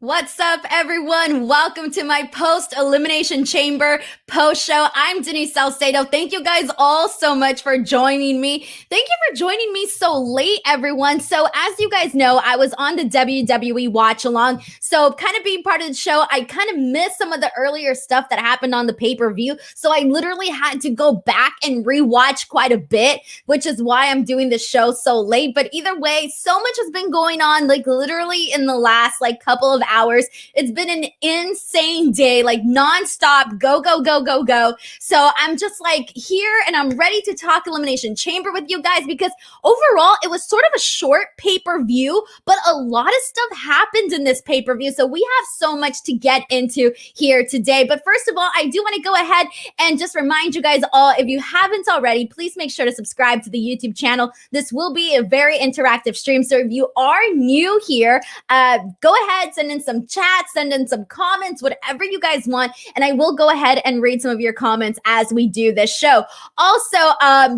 What's up, everyone? Welcome to my post-Elimination Chamber post-show. I'm Denise Salcedo. Thank you guys all so much for joining me. Thank you for joining me so late, everyone. So as you guys know, I was on the WWE watch-along. So kind of being part of the show, I kind of missed some of the earlier stuff that happened on the pay-per-view. So I literally had to go back and rewatch quite a bit, which is why I'm doing this show so late. But either way, so much has been going on, like literally in the last couple of hours. It's been an insane day, like nonstop, go, go, go, go, go. So I'm just here and I'm ready to talk Elimination Chamber with you guys because overall it was sort of a short pay-per-view, but a lot of stuff happened in this pay-per-view. So we have so much to get into here today. But first of all, I do want to go ahead and just remind you guys all, if you haven't already, please make sure to subscribe to the YouTube channel. This will be a very interactive stream. So if you are new here, go ahead, send in some chats, send in some comments, whatever you guys want, and I will go ahead and read some of your comments as we do this show. Also,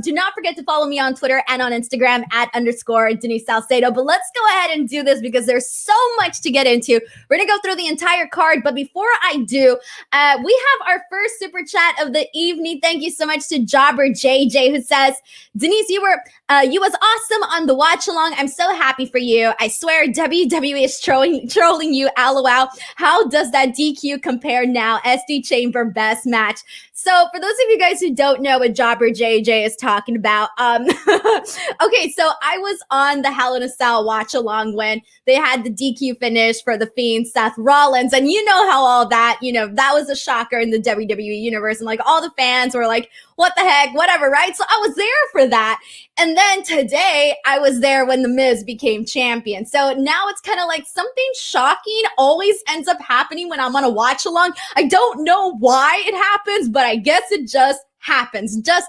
do not forget to follow me on Twitter and on Instagram at _Denise Salcedo. But let's go ahead and do this because there's so much to get into. We're gonna go through the entire card, but before I do, we have our first super chat of the evening. Thank you so much to Jobber JJ, who says, Denise, you was awesome on the watch along. I'm so happy for you. I swear WWE is trolling you. LOL. How does that DQ compare now? SD Chamber best match. So for those of you guys who don't know what Jobber JJ is talking about, okay, so I was on the Hell in a Cell watch along when they had the DQ finish for the Fiend, Seth Rollins, and you know how all that, that was a shocker in the WWE universe, and all the fans were like, what the heck, whatever, right? So I was there for that. And then today I was there when The Miz became champion. So now it's kind of like something shocking always ends up happening when I'm on a watch along. I don't know why it happens, but I guess it just happens. Just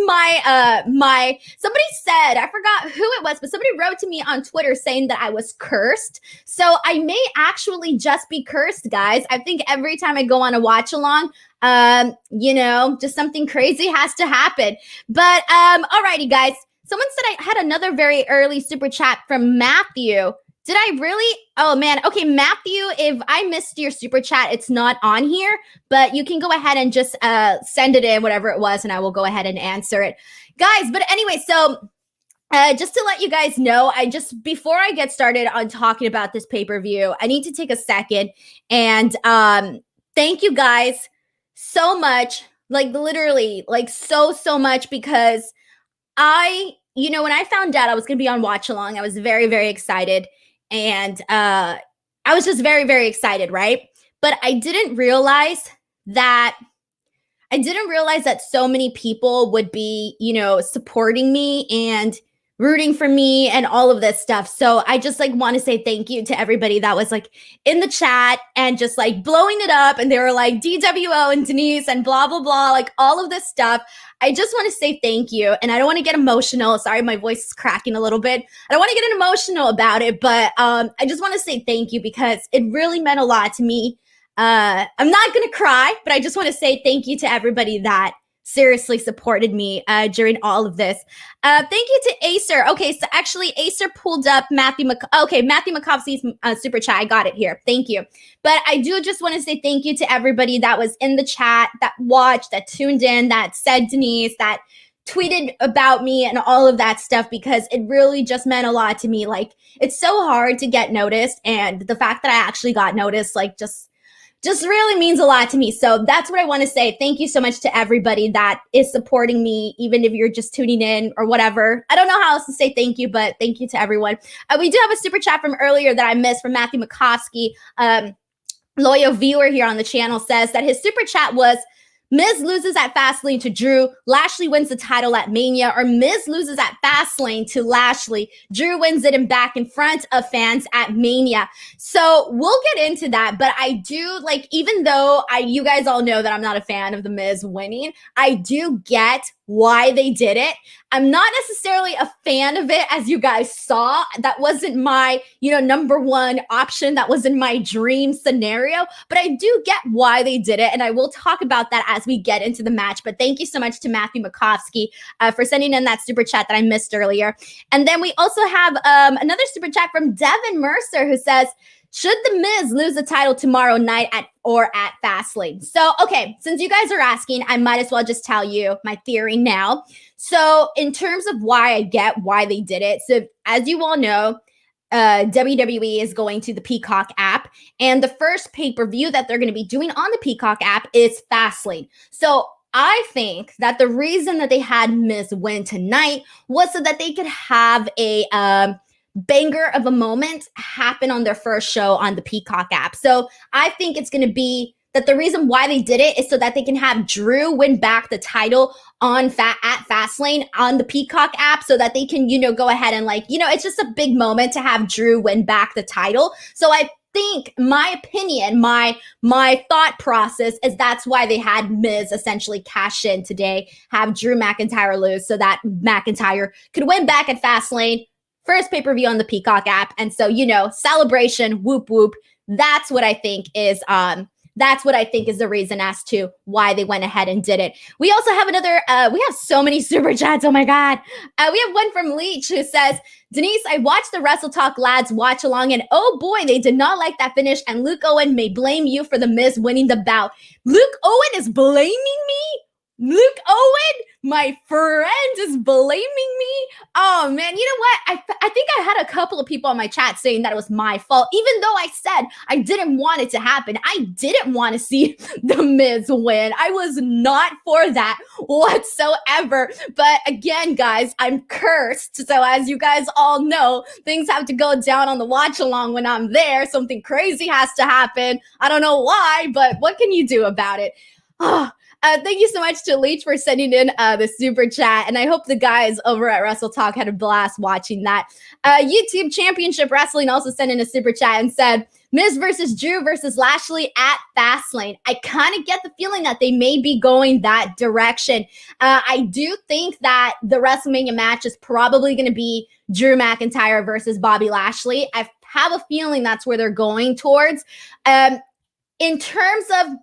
my somebody said, I forgot who it was, but somebody wrote to me on Twitter saying that I was cursed. So I may actually just be cursed, guys. I think every time I go on a watch along, just something crazy has to happen. But alrighty, guys. Someone said I had another very early super chat from Matthew. Did I really? Oh, man. Okay, Matthew, if I missed your super chat, it's not on here, but you can go ahead and just send it in, whatever it was, and I will go ahead and answer it. Guys, but anyway, so just to let you guys know, before I get started on talking about this pay-per-view, I need to take a second and thank you guys so much, literally, so much, because when I found out I was going to be on Watch Along, I was very, very excited. And I was just very, very excited, right? But I didn't realize that so many people would be, supporting me and rooting for me and all of this stuff. So I just want to say thank you to everybody that was in the chat and just blowing it up. And they were like DWO and Denise and blah, blah, blah, all of this stuff. I just want to say thank you. And I don't want to get emotional. Sorry, my voice is cracking a little bit. I don't want to get emotional about it, but I just want to say thank you because it really meant a lot to me. I'm not going to cry, but I just want to say thank you to everybody that seriously supported me during all of this. Thank you to Acer. Okay, so actually Acer pulled up Matthew McCovsey's super chat. I got it here. Thank you. But I do just want to say thank you to everybody that was in the chat, that watched, that tuned in, that said Denise, that tweeted about me and all of that stuff, because it really just meant a lot to me. It's so hard to get noticed, and the fact that I actually got noticed, just really means a lot to me. So that's what I want to say. Thank you so much to everybody that is supporting me, even if you're just tuning in or whatever. I don't know how else to say thank you, but thank you to everyone. We do have a super chat from earlier that I missed from Matthew McCoskey. Loyal viewer here on the channel says that his super chat was, Miz loses at Fastlane to Drew, Lashley wins the title at Mania, or Miz loses at Fastlane to Lashley, Drew wins it and back in front of fans at Mania. So we'll get into that, but I do, even though you guys all know that I'm not a fan of the Miz winning, I do get why they did it. I'm not necessarily a fan of it, as you guys saw. That wasn't my, number one option. That wasn't my dream scenario, but I do get why they did it. And I will talk about that as we get into the match. But thank you so much to Matthew McCoskey for sending in that super chat that I missed earlier. And then we also have another super chat from Devin Mercer, who says, should The Miz lose the title tomorrow night at Fastlane? So, okay, since you guys are asking, I might as well just tell you my theory now. So, in terms of why I get why they did it, so as you all know, WWE is going to the Peacock app, and the first pay-per-view that they're going to be doing on the Peacock app is Fastlane. So I think that the reason that they had Miz win tonight was so that they could have a banger of a moment happen on their first show on the Peacock app. So I think it's going to be that the reason why they did it is so that they can have Drew win back the title at Fastlane on the Peacock app, so that they can, go ahead and it's just a big moment to have Drew win back the title. So I think, my opinion, my thought process is that's why they had Miz essentially cash in today, have Drew McIntyre lose so that McIntyre could win back at Fastlane, first pay-per-view on the Peacock app. And so, celebration, whoop, whoop. That's what I think is the reason as to why they went ahead and did it. We also have another, we have so many super chats. Oh my God. We have one from Leech who says, Denise, I watched the Wrestle Talk lads watch along, and oh boy, they did not like that finish, and Luke Owen may blame you for The Miz winning the bout. Luke Owen is blaming me? Luke Owen, my friend, is blaming me. Oh man, you know what? I think I had a couple of people on my chat saying that it was my fault, even though I said I didn't want it to happen. I didn't want to see The Miz win. I was not for that whatsoever. But again, guys, I'm cursed. So as you guys all know, things have to go down on the watch along when I'm there. Something crazy has to happen. I don't know why, but what can you do about it? Oh, thank you so much to Leech for sending in the super chat. And I hope the guys over at Wrestle Talk had a blast watching that. YouTube Championship Wrestling also sent in a super chat and said, Miz versus Drew versus Lashley at Fastlane. I kind of get the feeling that they may be going that direction. I do think that the WrestleMania match is probably going to be Drew McIntyre versus Bobby Lashley. I have a feeling that's where they're going towards. In terms of,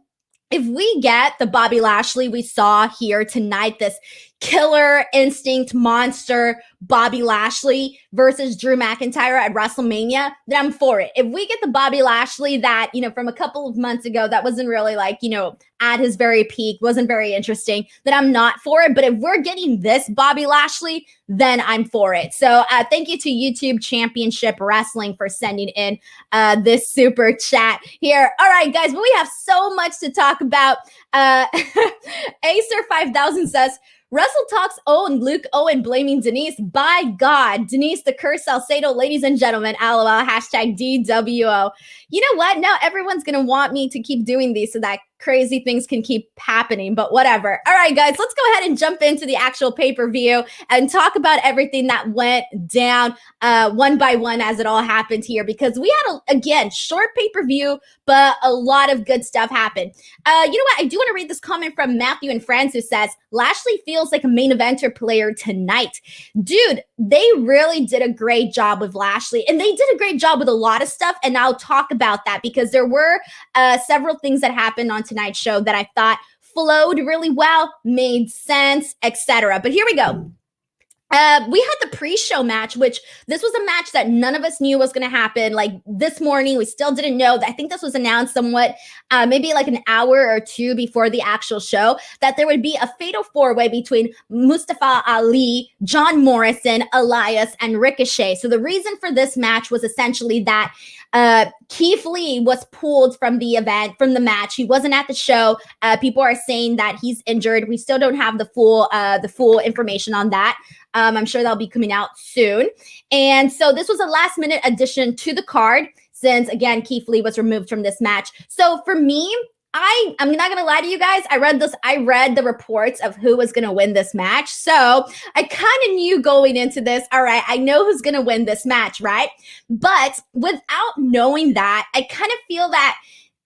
if we get the Bobby Lashley we saw here tonight, this killer instinct monster Bobby Lashley versus Drew McIntyre at WrestleMania, then I'm for it. If we get the Bobby Lashley that, from a couple of months ago that wasn't really at his very peak, wasn't very interesting, then I'm not for it. But if we're getting this Bobby Lashley, then I'm for it. So thank you to YouTube Championship Wrestling for sending in this super chat here. All right, guys, but we have so much to talk about. Acer 5000 says, Wrestle Talk's own Luke Owen blaming Denise. By God, Denise the curse Salcedo, ladies and gentlemen, LOL, hashtag DWO. You know what? Now everyone's going to want me to keep doing these so that crazy things can keep happening, but whatever. All right, guys, let's go ahead and jump into the actual pay-per-view and talk about everything that went down one by one as it all happened here, because we had, again, short pay-per-view, but a lot of good stuff happened. You know what? I do want to read this comment from Matthew and France who says, Lashley feels like a main eventer player tonight. Dude, they really did a great job with Lashley, and they did a great job with a lot of stuff, and I'll talk about that because there were several things that happened on tonight's show that I thought flowed really well, made sense, etc. But here we go. We had the pre-show match, which this was a match that none of us knew was going to happen. Like this morning, we still didn't know. I think this was announced somewhat, maybe like an hour or two before the actual show, that there would be a fatal four-way between Mustafa Ali, John Morrison, Elias, and Ricochet. So the reason for this match was essentially that Keith Lee was pulled from the event, from the match. He wasn't at the show. People are saying that he's injured. We still don't have the full information on that. I'm sure that'll be coming out soon. And so this was a last minute addition to the card since, again, Keith Lee was removed from this match. So for me, I'm not going to lie to you guys. I read the reports of who was going to win this match. So I kind of knew going into this, all right, I know who's going to win this match, right? But without knowing that, I kind of feel that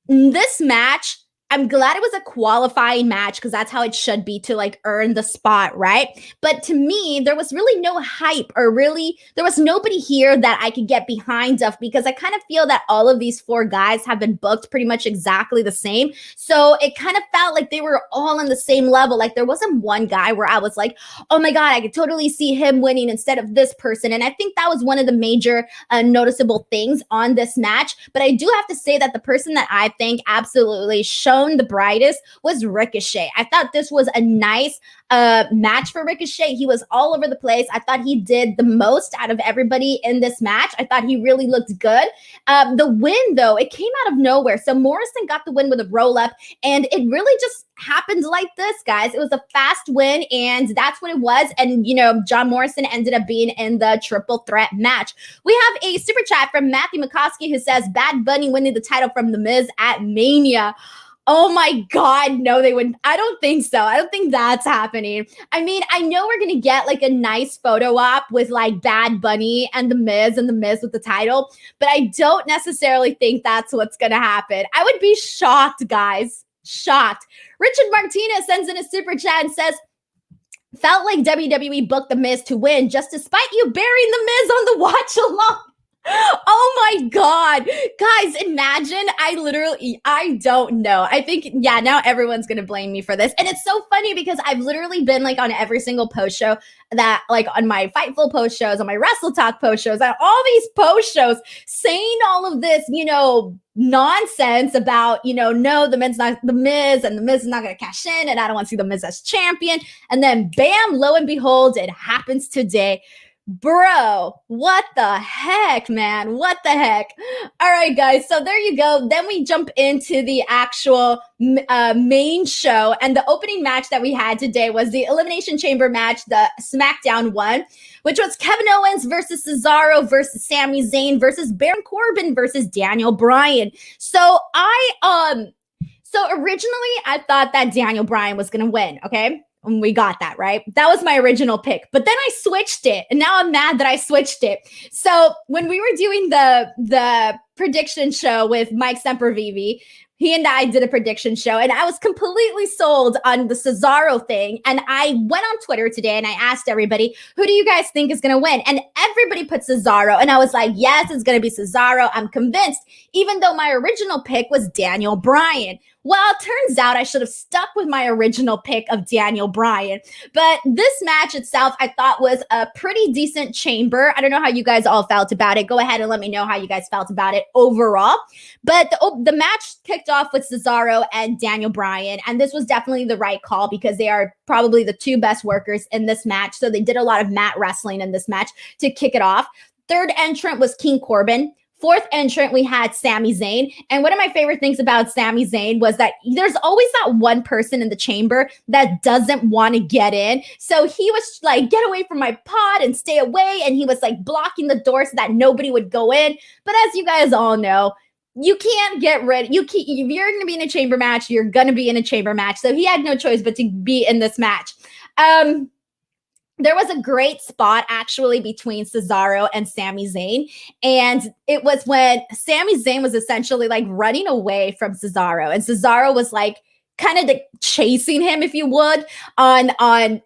this match, I'm glad it was a qualifying match because that's how it should be to like earn the spot, right? But to me, there was really no hype or really, there was nobody here that I could get behind of because I kind of feel that all of these four guys have been booked pretty much exactly the same. So it kind of felt like they were all on the same level. Like there wasn't one guy where I was like, oh my God, I could totally see him winning instead of this person. And I think that was one of the major noticeable things on this match. But I do have to say that the person that I think absolutely shone the brightest was Ricochet. I thought this was a nice match for Ricochet. He was all over the place. I thought he did the most out of everybody in this match. I thought he really looked good. The win, though, it came out of nowhere. So Morrison got the win with a roll-up, and it really just happened like this, guys. It was a fast win, and that's what it was. And, you know, John Morrison ended up being in the triple threat match. We have a super chat from Matthew McCoskey who says, Bad Bunny winning the title from The Miz at Mania. Oh my God, no, they wouldn't. I don't think so. I don't think that's happening. I mean, I know we're going to get like a nice photo op with like Bad Bunny and The Miz with the title, but I don't necessarily think that's what's going to happen. I would be shocked, guys. Shocked. Richard Martinez sends in a super chat and says, felt like WWE booked The Miz to win just despite you burying The Miz on the watch along. Oh my God. Guys, imagine I don't know. I think, yeah, now everyone's going to blame me for this. And it's so funny because I've literally been like on every single post show that like on my Fightful post shows, on my Wrestle Talk post shows, on all these post shows saying all of this, you know, nonsense about, you know, no, the Miz and The Miz is not going to cash in and I don't want to see The Miz as champion. And then bam, lo and behold, it happens today. Bro, what the heck, man? What the heck? All right, guys. So there you go. Then we jump into the actual main show. And the opening match that we had today was the Elimination Chamber match, the SmackDown one, which was Kevin Owens versus Cesaro versus Sami Zayn versus Baron Corbin versus Daniel Bryan. So originally I thought that Daniel Bryan was going to win. Okay. And we got that, right? That was my original pick. But then I switched it. And now I'm mad that I switched it. So when we were doing the prediction show with Mike Sempervive, he and I did a prediction show and I was completely sold on the Cesaro thing. And I went on Twitter today and I asked everybody, who do you guys think is going to win? And everybody put Cesaro. And I was like, yes, it's going to be Cesaro. I'm convinced, even though my original pick was Daniel Bryan. Well, it turns out I should have stuck with my original pick of Daniel Bryan. But this match itself, I thought was a pretty decent chamber. I don't know how you guys all felt about it. Go ahead and let me know how you guys felt about it overall. But the match kicked off with Cesaro and Daniel Bryan. And this was definitely the right call because they are probably the two best workers in this match. So they did a lot of mat wrestling in this match to kick it off. Third entrant was King Corbin. Fourth entrant, we had Sami Zayn. And one of my favorite things about Sami Zayn was that there's always that one person in the chamber that doesn't want to get in. So he was like, get away from my pod and stay away. And he was like blocking the door so that nobody would go in. But as you guys all know, you can't get rid. If you're going to be in a chamber match, you're going to be in a chamber match. So he had no choice but to be in this match. There was a great spot actually between Cesaro and Sami Zayn. And it was when Sami Zayn was essentially like running away from Cesaro. And Cesaro was like kind of like chasing him, if you would, on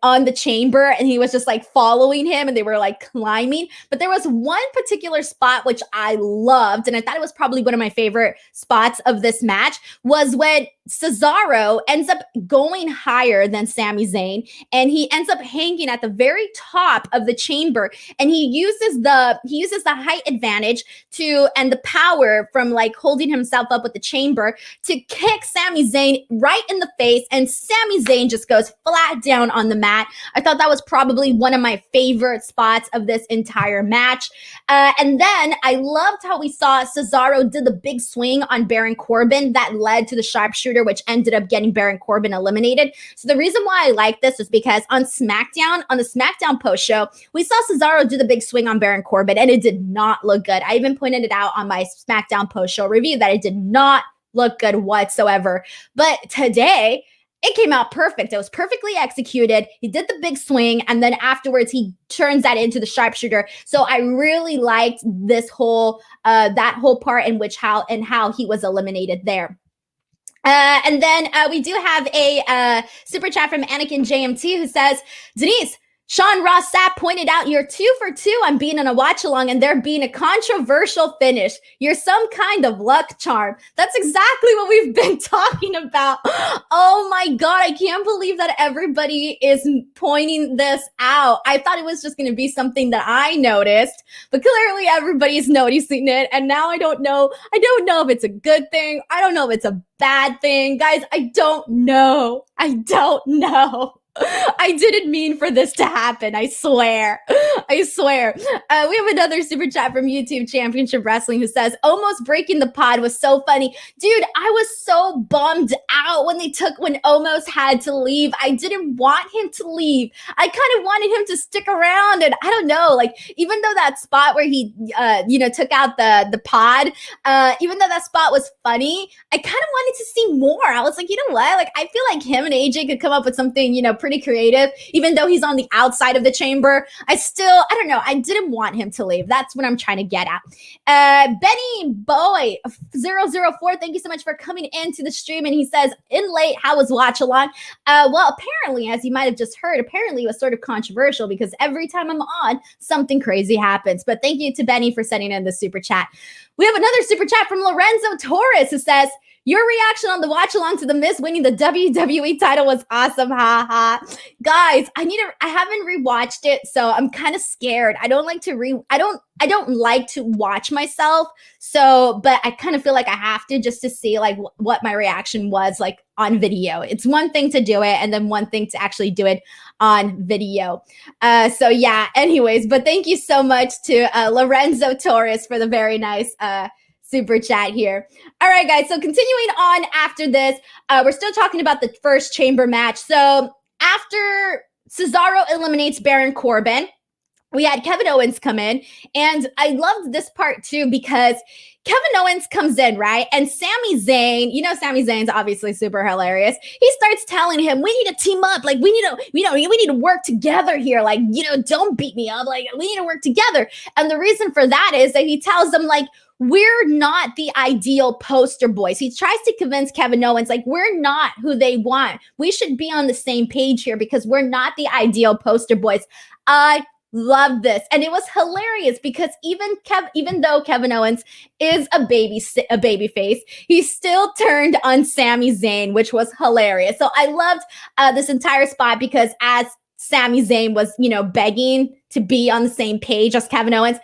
the chamber. And he was just like following him and they were like climbing. But there was one particular spot which I loved. And I thought it was probably one of my favorite spots of this match was when Cesaro ends up going higher than Sami Zayn and he ends up hanging at the very top of the chamber and he uses the height advantage and the power from like holding himself up with the chamber to kick Sami Zayn right in the face and Sami Zayn just goes flat down on the mat. I thought that was probably one of my favorite spots of this entire match. And then I loved how we saw Cesaro did the big swing on Baron Corbin that led to the sharpshooter, which ended up getting Baron Corbin eliminated. So the reason why I like this is because on the SmackDown post show, we saw Cesaro do the big swing on Baron Corbin and it did not look good. I even pointed it out on my SmackDown post show review that it did not look good whatsoever. But today, it came out perfect. It was perfectly executed. He did the big swing, and then afterwards, he turns that into the sharpshooter. So I really liked this whole that whole part in which how he was eliminated there. And then we do have a super chat from Anakin JMT who says, Denise, Sean Ross Sapp pointed out you're 2 for 2 on being in a watch along and there being a controversial finish. You're some kind of luck charm. That's exactly what we've been talking about. Oh my God, I can't believe that everybody is pointing this out. I thought it was just going to be something that I noticed, but clearly everybody's noticing it. And now I don't know. I don't know if it's a good thing. I don't know if it's a bad thing. Guys, I don't know. I don't know. I didn't mean for this to happen. I swear. I swear. We have another super chat from YouTube Championship Wrestling who says, almost breaking the pod was so funny. Dude, I was so bummed out when Omos had to leave. I didn't want him to leave. I kind of wanted him to stick around. And I don't know, like, even though that spot where he, took out the pod, even though that spot was funny, I kind of wanted to see more. I was like, you know what? Like, I feel like him and AJ could come up with something, pretty creative, even though he's on the outside of the chamber. I don't know. I didn't want him to leave. That's what I'm trying to get at. Benny Boy 004, thank you so much for coming into the stream. And he says, in late, how was watch along? Well, apparently, as you might have just heard, apparently it was sort of controversial because every time I'm on, something crazy happens. But thank you to Benny for sending in the super chat. We have another super chat from Lorenzo Torres who says, your reaction on the watch along to The Miz winning the WWE title was awesome. Ha ha. Guys, I haven't rewatched it, so I'm kind of scared. I don't like to watch myself. So, but I kind of feel like I have to just to see like what my reaction was like on video. It's one thing to do it and then one thing to actually do it on video. So yeah, anyways, but thank you so much to Lorenzo Torres for the very nice super chat here. All right, guys. So continuing on after this, we're still talking about the first chamber match. So after Cesaro eliminates Baron Corbin, we had Kevin Owens come in. And I loved this part too, because Kevin Owens comes in, right? And Sami Zayn, Sami Zayn's obviously super hilarious. He starts telling him, we need to team up. Like, we need to work together here. Like, don't beat me up. Like, we need to work together. And the reason for that is that he tells them, like, we're not the ideal poster boys. He tries to convince Kevin Owens, like, we're not who they want. We should be on the same page here because we're not the ideal poster boys. I love this. And it was hilarious because even though Kevin Owens is a baby face, he still turned on Sami Zayn, which was hilarious. So I loved this entire spot because as Sami Zayn was, begging to be on the same page as Kevin Owens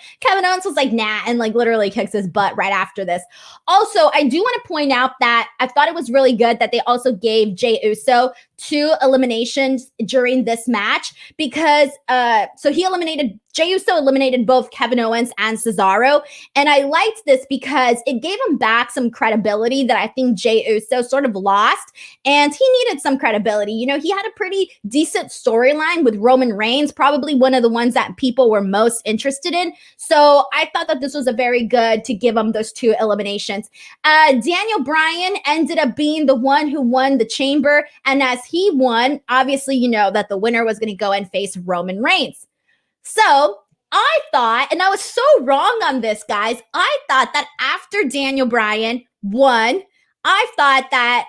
was like, nah, and like literally kicks his butt right after this. Also, I do want to point out that I thought it was really good that they also gave Jey Uso 2 eliminations during this match because Jey Uso eliminated both Kevin Owens and Cesaro. And I liked this because it gave him back some credibility that I think Jey Uso sort of lost. And he needed some credibility. He had a pretty decent storyline with Roman Reigns, probably one of the ones that people were most interested in. So I thought that this was a very good to give him those 2 eliminations. Daniel Bryan ended up being the one who won the chamber. And as he won, obviously, that the winner was going to go and face Roman Reigns. So I thought, and I was so wrong on this, guys. I thought that after Daniel Bryan won, I thought that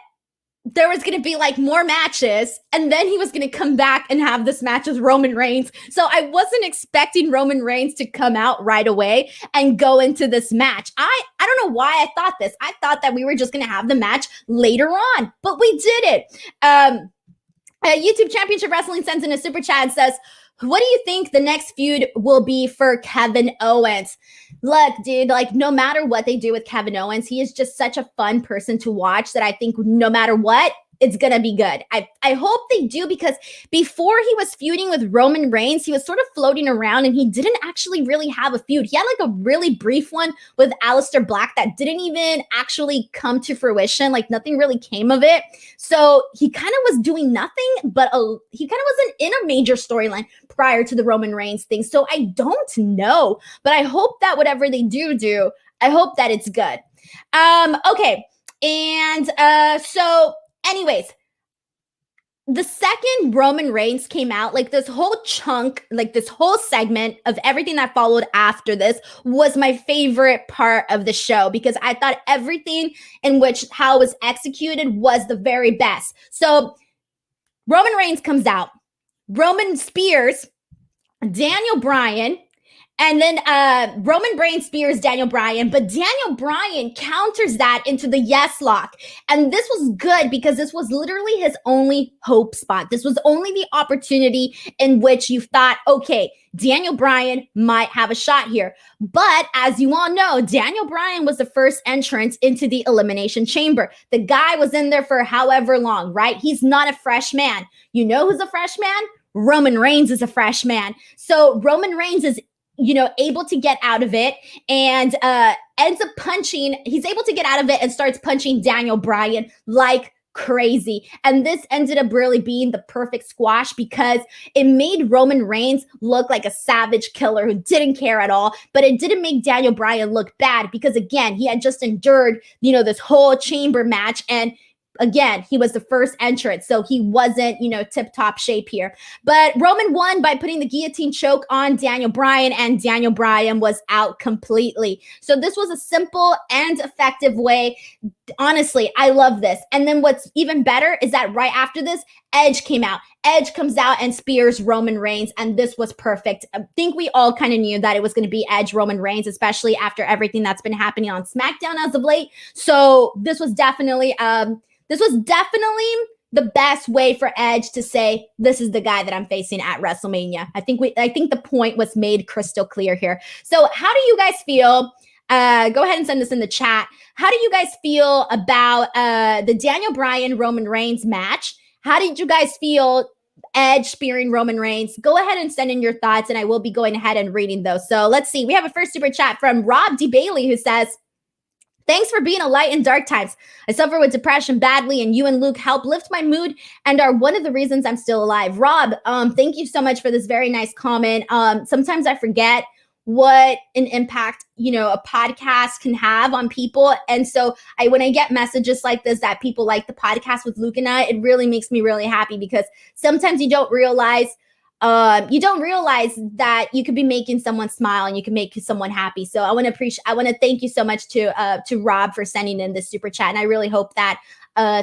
there was going to be like more matches and then he was going to come back and have this match with Roman Reigns. So I wasn't expecting Roman Reigns to come out right away and go into this match. I don't know why I thought this. I thought that we were just going to have the match later on, but we did it. YouTube Championship Wrestling sends in a super chat and says, what do you think the next feud will be for Kevin Owens? Look, dude, like no matter what they do with Kevin Owens, he is just such a fun person to watch that I think no matter what, it's going to be good. I hope they do because before he was feuding with Roman Reigns, he was sort of floating around and he didn't actually really have a feud. He had like a really brief one with Aleister Black that didn't even actually come to fruition. Like nothing really came of it. So he kind of was doing nothing, but he kind of wasn't in a major storyline prior to the Roman Reigns thing. So I don't know, but I hope that whatever they do, I hope that it's good. Okay. And so anyways, the second Roman Reigns came out, like this whole chunk, like this whole segment of everything that followed after this was my favorite part of the show because I thought everything in which how it was executed was the very best. So Roman Reigns comes out. Roman spears Daniel Bryan. And then Roman Reigns spears Daniel Bryan, but Daniel Bryan counters that into the yes lock. And this was good because this was literally his only hope spot. This was only the opportunity in which you thought, okay, Daniel Bryan might have a shot here. But as you all know, Daniel Bryan was the first entrant into the Elimination Chamber. The guy was in there for however long, right? He's not a fresh man. You know who's a fresh man? Roman Reigns is a fresh man. So Roman Reigns is able to get out of it and ends up punching. He's able to get out of it and starts punching Daniel Bryan like crazy. And this ended up really being the perfect squash because it made Roman Reigns look like a savage killer who didn't care at all. But it didn't make Daniel Bryan look bad because, again, he had just endured, this whole chamber match. And again, he was the first entrant, so he wasn't, tip-top shape here. But Roman won by putting the guillotine choke on Daniel Bryan, and Daniel Bryan was out completely. So this was a simple and effective way. Honestly, I love this. And then what's even better is that right after this, Edge came out. Edge comes out and spears Roman Reigns, and this was perfect. I think we all kind of knew that it was going to be Edge Roman Reigns, especially after everything that's been happening on SmackDown as of late. So this was definitely the best way for Edge to say, this is the guy that I'm facing at WrestleMania. I think the point was made crystal clear here. So how do you guys feel? Go ahead and send this in the chat. How do you guys feel about the Daniel Bryan Roman Reigns match? How did you guys feel Edge spearing Roman Reigns? Go ahead and send in your thoughts, and I will be going ahead and reading those. So let's see. We have a first super chat from Rob D. Bailey who says, thanks for being a light in dark times. I suffer with depression badly, and you and Luke help lift my mood and are one of the reasons I'm still alive. Rob, thank you so much for this very nice comment. Sometimes I forget what an impact, a podcast can have on people. And so when I get messages like this, that people like the podcast with Luke and I, it really makes me really happy because sometimes you don't realize that you could be making someone smile and you can make someone happy. So I want to thank you so much to Rob for sending in this super chat. And I really hope that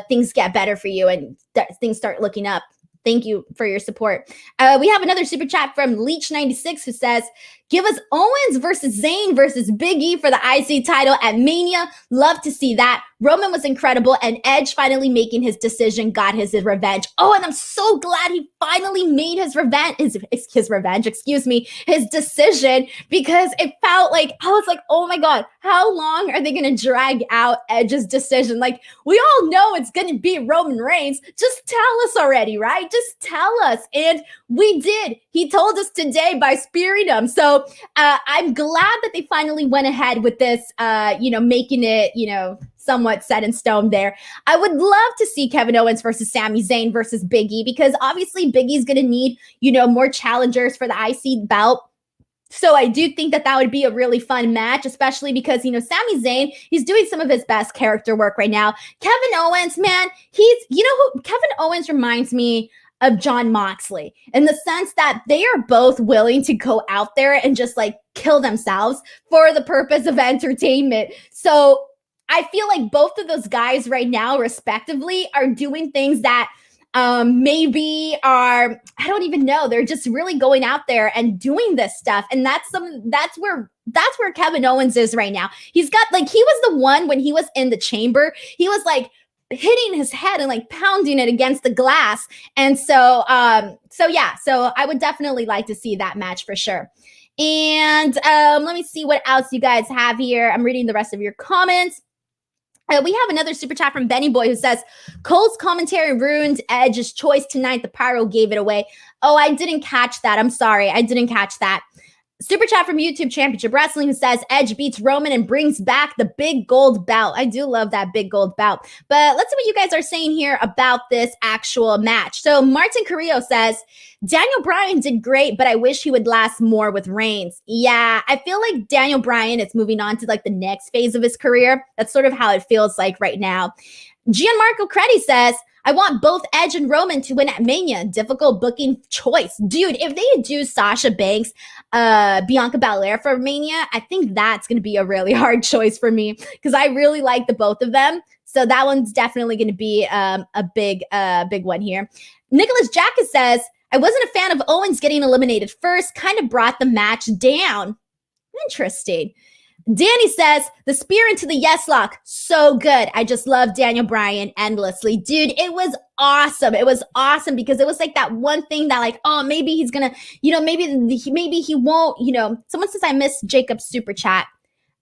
things get better for you and things start looking up. Thank you for your support. We have another super chat from Leech96 who says, give us Owens versus Zayn versus Biggie for the IC title at Mania. Love to see that. Roman was incredible, and Edge finally making his decision got his revenge. Oh, and I'm so glad he finally made his decision, because it felt like, I was like, oh my God, how long are they going to drag out Edge's decision? Like, we all know it's going to be Roman Reigns. Just tell us already, right? Just tell us. And we did. He told us today by spearing him. So I'm glad that they finally went ahead with this, making it, somewhat set in stone there. I would love to see Kevin Owens versus Sami Zayn versus Biggie, because obviously Biggie's going to need, more challengers for the IC belt. So I do think that would be a really fun match, especially because, Sami Zayn, he's doing some of his best character work right now. Kevin Owens, man, Kevin Owens reminds me of Jon Moxley, in the sense that they are both willing to go out there and just kill themselves for the purpose of entertainment. So I feel like both of those guys right now, respectively, are doing things that maybe are, I don't even know. They're just really going out there and doing this stuff. And that's where Kevin Owens is right now. He's got he was the one when he was in the chamber, he was hitting his head and pounding it against the glass. And so I would definitely like to see that match for sure. And let me see what else you guys have here. I'm reading the rest of your comments. We have another super chat from Benny Boy who says, Cole's commentary ruined Edge's choice tonight. The pyro gave it away. Oh, I didn't catch that. I'm sorry. I didn't catch that. Super chat from YouTube Championship Wrestling who says, Edge beats Roman and brings back the big gold belt. I do love that big gold belt. But let's see what you guys are saying here about this actual match. So Martin Carrillo says, Daniel Bryan did great, but I wish he would last more with Reigns. Yeah, I feel like Daniel Bryan is moving on to the next phase of his career. That's sort of how it feels like right now. Gianmarco Credi says, I want both Edge and Roman to win at Mania. Difficult booking choice. Dude, if they do Sasha Banks, Bianca Belair for Mania, I think that's going to be a really hard choice for me because I really like the both of them. So that one's definitely going to be a big one here. Nicholas Jacka says, I wasn't a fan of Owens getting eliminated first, kind of brought the match down. Interesting. Danny says, the spear into the yes lock, so good. I just love Daniel Bryan endlessly. Dude, it was awesome. It was awesome because it was like that one thing that like, oh, maybe he's going to, maybe he won't, someone says I missed Jacob's super chat.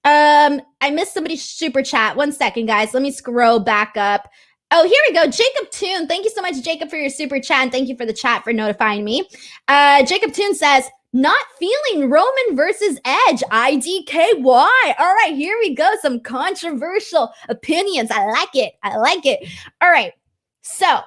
I missed somebody's super chat. 1 second, guys. Let me scroll back up. Oh, here we go. Jacob Toon. Thank you so much, Jacob, for your super chat. And thank you for the chat for notifying me. Jacob Toon says, not feeling Roman versus Edge. IDKY. All right, here we go. Some controversial opinions. I like it. All right. So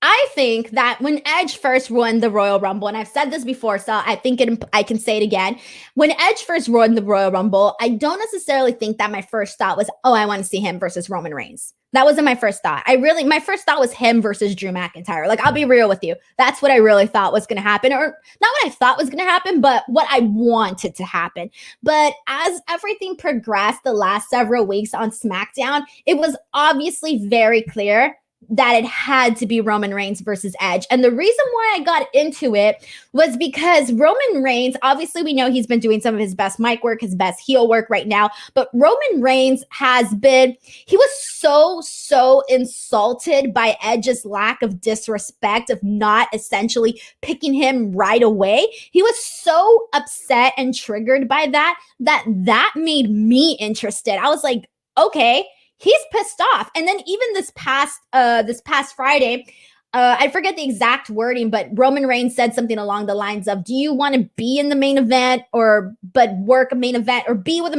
I think that when Edge first won the Royal Rumble, and I've said this before, so I think I can say it again. When Edge first won the Royal Rumble, I don't necessarily think that my first thought was, oh, I want to see him versus Roman Reigns. That wasn't my first thought. My first thought was him versus Drew McIntyre. Like, I'll be real with you. That's what I really thought was going to happen. Or not what I thought was going to happen, but what I wanted to happen. But as everything progressed the last several weeks on SmackDown, it was obviously very clear that it had to be Roman Reigns versus Edge. And the reason why I got into it was because Roman Reigns, obviously we know he's been doing some of his best mic work, his best heel work right now, but Roman Reigns he was so insulted by Edge's lack of disrespect of not essentially picking him right away. He was so upset and triggered by that made me interested. I was like, okay, he's pissed off. And then even this past Friday, I forget the exact wording, but Roman Reigns said something along the lines of, do you want to be in the main event but work a main event or be with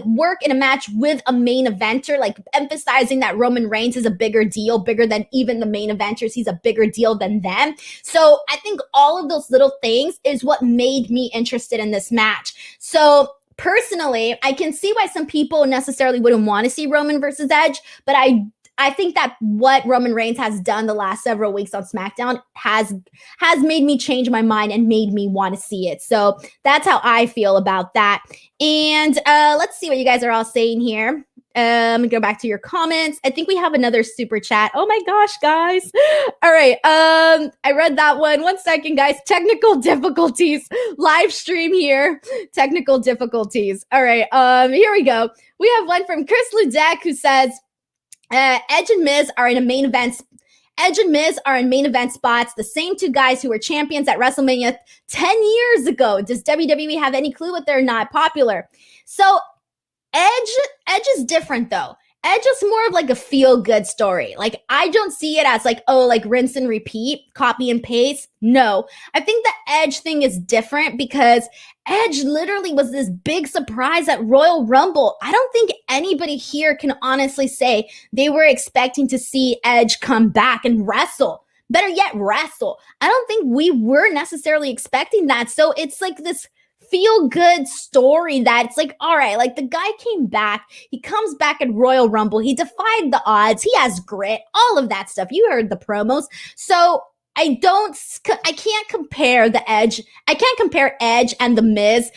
work in a match with a main eventer, like emphasizing that Roman Reigns is a bigger deal, bigger than even the main eventers. He's a bigger deal than them. So I think all of those little things is what made me interested in this match. So personally, I can see why some people necessarily wouldn't want to see Roman versus Edge, but I think that what Roman Reigns has done the last several weeks on SmackDown has made me change my mind and made me want to see it. So that's how I feel about that. And let's see what you guys are all saying here. Go back to your comments. I think we have another super chat. Oh my gosh, guys. All right. I read that one. 1 second, guys. Technical difficulties. Live stream here. Technical difficulties. All right. Here we go. We have one from Chris Ludek who says, Edge and Miz are in main event spots, the same two guys who were champions at WrestleMania 10 years ago. Does WWE have any clue what they're not popular? So Edge is different though. Edge is more of like a feel-good story. Like, I don't see it as like, oh, like rinse and repeat, copy and paste. No, I think the Edge thing is different because Edge literally was this big surprise at Royal Rumble. I don't think anybody here can honestly say they were expecting to see Edge come back and wrestle. Better yet, wrestle. I don't think we were necessarily expecting that. So it's like this feel-good story that's like, all right, like the guy came back, he comes back at Royal Rumble, he defied the odds, he has grit, all of that stuff. You heard the promos. So I can't compare Edge and The Miz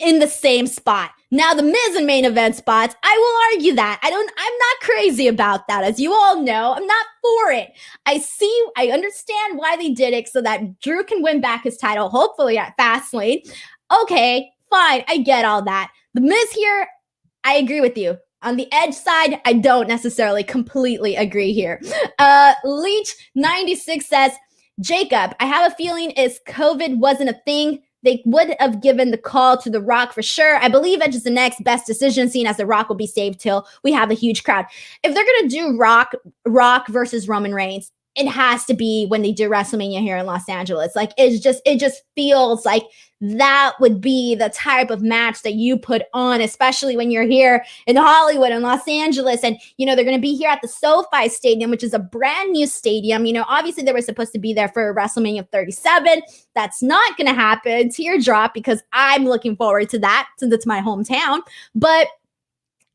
in the same spot. Now, The Miz in main event spots, I will argue that. I'm not crazy about that. As you all know, I'm not for it. I understand why they did it so that Drew can win back his title, hopefully at Fastlane. Okay, fine. I get all that. The Miz here, I agree with you. On the Edge side, I don't necessarily completely agree here. Leech96 says, Jacob, I have a feeling if COVID wasn't a thing, they would have given the call to The Rock for sure. I believe Edge is the next best decision, seeing as The Rock will be saved till we have a huge crowd. If they're going to do Rock versus Roman Reigns, it has to be when they do WrestleMania here in Los Angeles. Like, it just feels like that would be the type of match that you put on, especially when you're here in Hollywood and Los Angeles. And, they're going to be here at the SoFi Stadium, which is a brand new stadium. Obviously they were supposed to be there for WrestleMania 37. That's not going to happen. Teardrop, because I'm looking forward to that since it's my hometown. But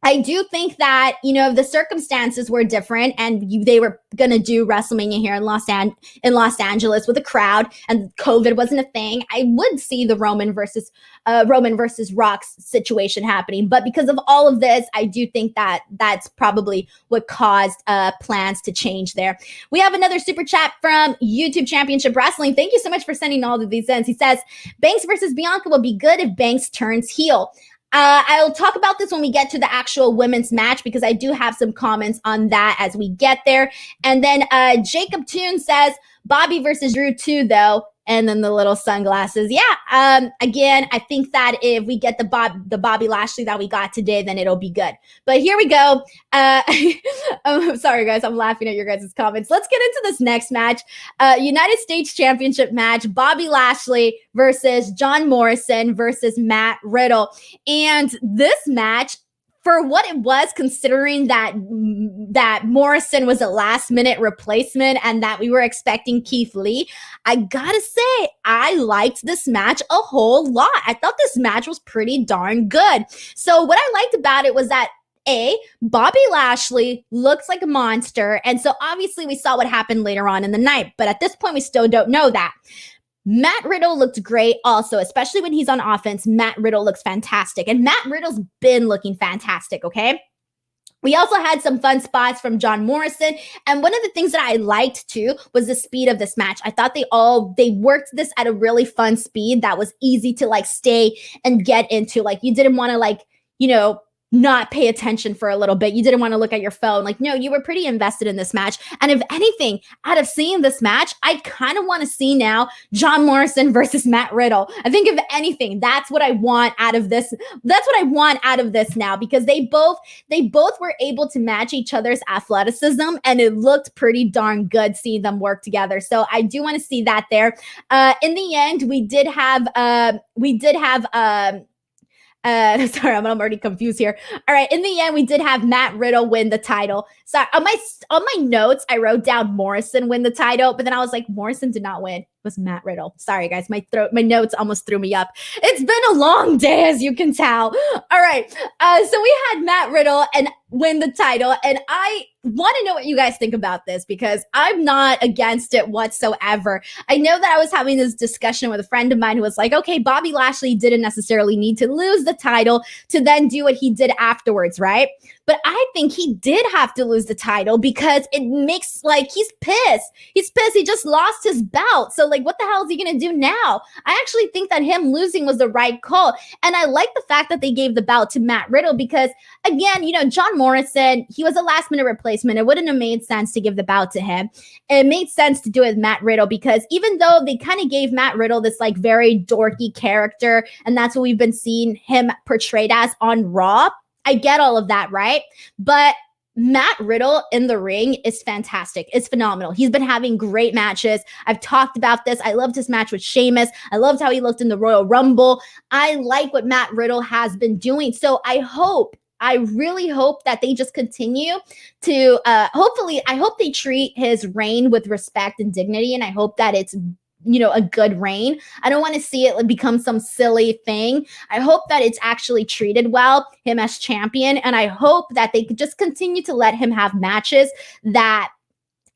I do think that, the circumstances were different and they were going to do WrestleMania here in Los Angeles with a crowd and COVID wasn't a thing. I would see the Roman versus Rock's situation happening. But because of all of this, I do think that that's probably what caused plans to change there. We have another super chat from YouTube Championship Wrestling. Thank you so much for sending all of these in. He says, Banks versus Bianca will be good if Banks turns heel. I'll talk about this when we get to the actual women's match because I do have some comments on that as we get there. And then Jacob Toon says, Bobby versus Drew too, though. And then the little sunglasses. Yeah. Again, I think that if we get the Bobby Lashley that we got today, then it'll be good. But here we go. I'm sorry, guys. I'm laughing at your guys' comments. Let's get into this next match. United States Championship match. Bobby Lashley versus John Morrison versus Matt Riddle. And this match, for what it was, considering that Morrison was a last-minute replacement and that we were expecting Keith Lee, I gotta say, I liked this match a whole lot. I thought this match was pretty darn good. So what I liked about it was that Bobby Lashley looks like a monster, and so obviously we saw what happened later on in the night, but at this point we still don't know that. Matt Riddle looked great also, especially when he's on offense. Matt Riddle looks fantastic. And Matt Riddle's been looking fantastic, okay? We also had some fun spots from John Morrison. And one of the things that I liked too was the speed of this match. I thought they worked this at a really fun speed that was easy to stay and get into. You didn't want to not pay attention for a little bit. You didn't want to look at your phone. No, you were pretty invested in this match. And if anything, out of seeing this match, I kind of want to see now John Morrison versus Matt Riddle. I think if anything, that's what I want out of this. That's what I want out of this now, because they both were able to match each other's athleticism, and it looked pretty darn good seeing them work together. So I do want to see that there. In the end, we did have sorry, I'm already confused here. All right. In the end, we did have Matt Riddle win the title. So on my notes, I wrote down Morrison win the title, but then I was like, Morrison did not win. It was Matt Riddle. Sorry, guys. My notes almost threw me up. It's been a long day, as you can tell. All right. So we had Matt Riddle and win the title. And I want to know what you guys think about this, because I'm not against it whatsoever. I know that I was having this discussion with a friend of mine who was like, okay, Bobby Lashley didn't necessarily need to lose the title to then do what he did afterwards, right? But I think he did have to lose the title because it makes he's pissed. He's pissed. He just lost his belt. So what the hell is he going to do now? I actually think that him losing was the right call. And I like the fact that they gave the belt to Matt Riddle because, again, John Morrison, he was a last minute replacement. It wouldn't have made sense to give the belt to him. It made sense to do it with Matt Riddle because even though they kind of gave Matt Riddle this very dorky character, and that's what we've been seeing him portrayed as on Raw, I get all of that, right? But Matt Riddle in the ring is fantastic. It's phenomenal. He's been having great matches. I've talked about this. I loved his match with Sheamus. I loved how he looked in the Royal Rumble. I like what Matt Riddle has been doing. So I really hope that they just continue to, I hope they treat his reign with respect and dignity. And I hope that it's a good reign. I don't want to see it become some silly thing. I hope that it's actually treated well, him as champion. And I hope that they could just continue to let him have matches that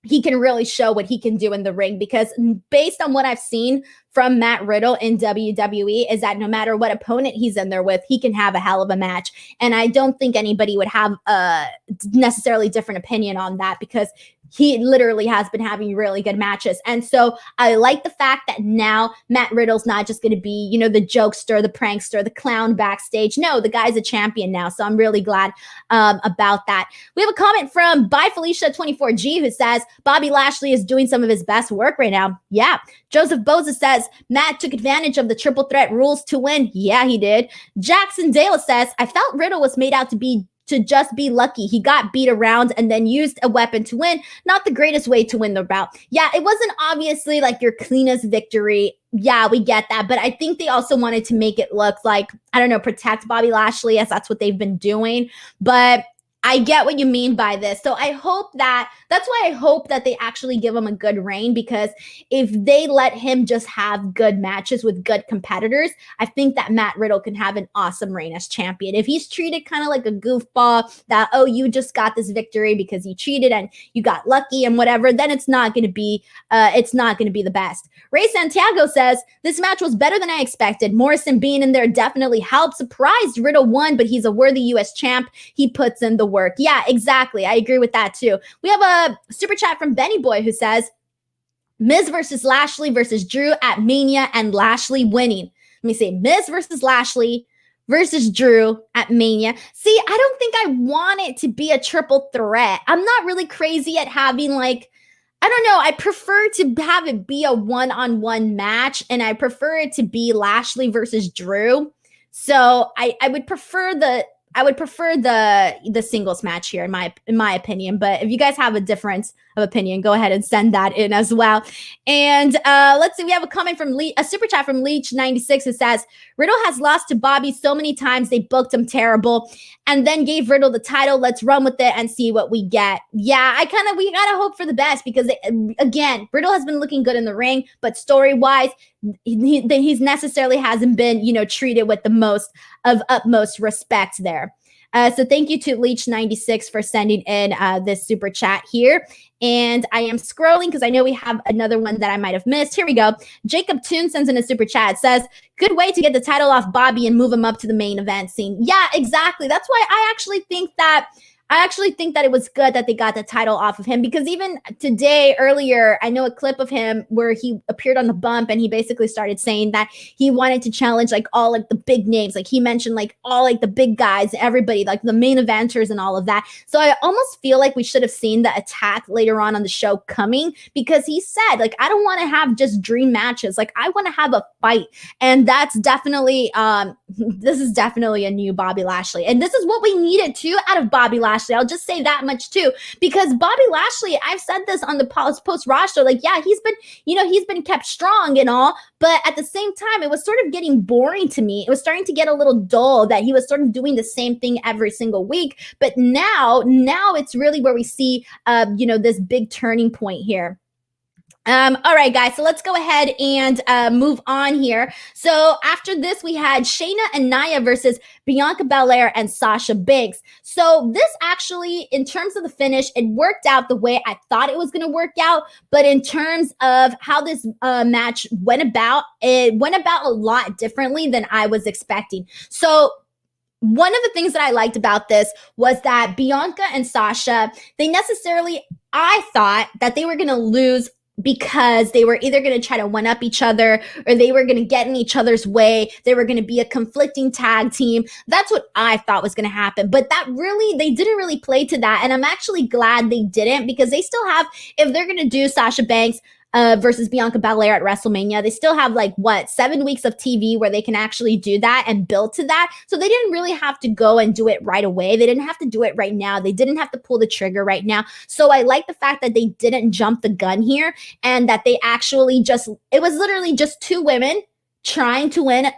he can really show what he can do in the ring, because based on what I've seen from Matt Riddle in WWE is that no matter what opponent he's in there with, he can have a hell of a match. And I don't think anybody would have a necessarily different opinion on that, because he literally has been having really good matches. And so I like the fact that now Matt Riddle's not just going to be, the jokester, the prankster, the clown backstage. No, the guy's a champion now. So I'm really glad about that. We have a comment from By Felicia24G who says, Bobby Lashley is doing some of his best work right now. Yeah. Joseph Boza says, Matt took advantage of the triple threat rules to win. Yeah, he did. Jackson Dale says, I felt Riddle was made out to just be lucky. He got beat around and then used a weapon to win. Not the greatest way to win the bout. Yeah, it wasn't obviously your cleanest victory. Yeah, we get that. But I think they also wanted to make it look protect Bobby Lashley, as that's what they've been doing. But I get what you mean by this. So I hope that's why I hope that they actually give him a good reign, because if they let him just have good matches with good competitors, I think that Matt Riddle can have an awesome reign as champion. If he's treated kind of like a goofball that, oh, you just got this victory because you cheated and you got lucky and whatever, then it's not going to be the best. Ray Santiago says, this match was better than I expected. Morrison being in there definitely helped. Surprised Riddle won, but he's a worthy US champ. He puts in the work. Yeah, exactly. I agree with that too. We have a super chat from Benny Boy who says, Miz versus Lashley versus Drew at Mania and Lashley winning. Let me say Miz versus Lashley versus Drew at Mania. See, I don't think I want it to be a triple threat. I'm not really crazy at having I don't know. I prefer to have it be a one-on-one match, and I prefer it to be Lashley versus Drew. So I would prefer the singles match here in my opinion. But if you guys have a difference of opinion, go ahead and send that in as well. And let's see, we have a comment from a super chat from Leech96 who says, Riddle has lost to Bobby so many times they booked him terrible and then gave Riddle the title. Let's run with it and see what we get. Yeah, we gotta hope for the best, because again, Riddle has been looking good in the ring, but story-wise, he's necessarily hasn't been, treated with the most of utmost respect there. So thank you to Leech96 for sending in this super chat here. And I am scrolling because I know we have another one that I might have missed. Here we go. Jacob Toon sends in a super chat. It says, good way to get the title off Bobby and move him up to the main event scene. Yeah, exactly. That's why I actually think that it was good that they got the title off of him, because even today, earlier, I know a clip of him where he appeared on the bump and he basically started saying that he wanted to challenge all the big names. He mentioned all the big guys, everybody, the main eventers and all of that. So I almost feel like we should have seen the attack later on the show coming, because he said, I don't want to have just dream matches. I want to have a fight. And that's definitely, this is definitely a new Bobby Lashley. And this is what we needed too out of Bobby Lashley. I'll just say that much too, because Bobby Lashley, I've said this on the post roster, yeah, he's been kept strong and all, but at the same time, it was sort of getting boring to me. It was starting to get a little dull that he was sort of doing the same thing every single week. But now it's really where we see, this big turning point here. All right, guys, so let's go ahead and move on here. So after this, we had Shayna and Naya versus Bianca Belaire and Sasha Banks. So this actually, in terms of the finish, it worked out the way I thought it was going to work out. But in terms of how this match went about, it went about a lot differently than I was expecting. So one of the things that I liked about this was that Bianca and Sasha, I thought that they were going to lose because they were either going to try to one-up each other or they were going to get in each other's way. They were going to be a conflicting tag team. That's what I thought was going to happen. But they didn't really play to that. And I'm actually glad they didn't, because they still have, if they're going to do Sasha Banks versus Bianca Belaire at WrestleMania, they still have 7 weeks of TV where they can actually do that and build to that. So they didn't really have to go and do it right away. They didn't have to do it right now. They didn't have to pull the trigger right now. So I like the fact that they didn't jump the gun here, and that they actually it was literally just two women trying to win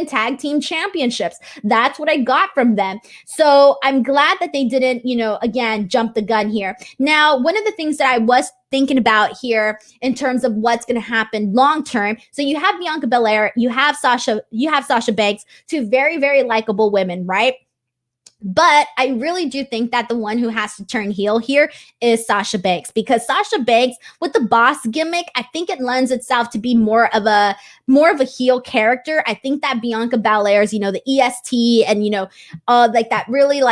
tag team championships. That's what I got from them. So I'm glad that they didn't, again, jump the gun here. Now, one of the things that I was thinking about here in terms of what's going to happen long term. So you have Bianca Belaire, you have Sasha Banks, two very, very likable women, right? But I really do think that the one who has to turn heel here is Sasha Banks, because Sasha Banks, with the boss gimmick, I think it lends itself to be more of a heel character. I think that Bianca Belaire's, the EST and, that really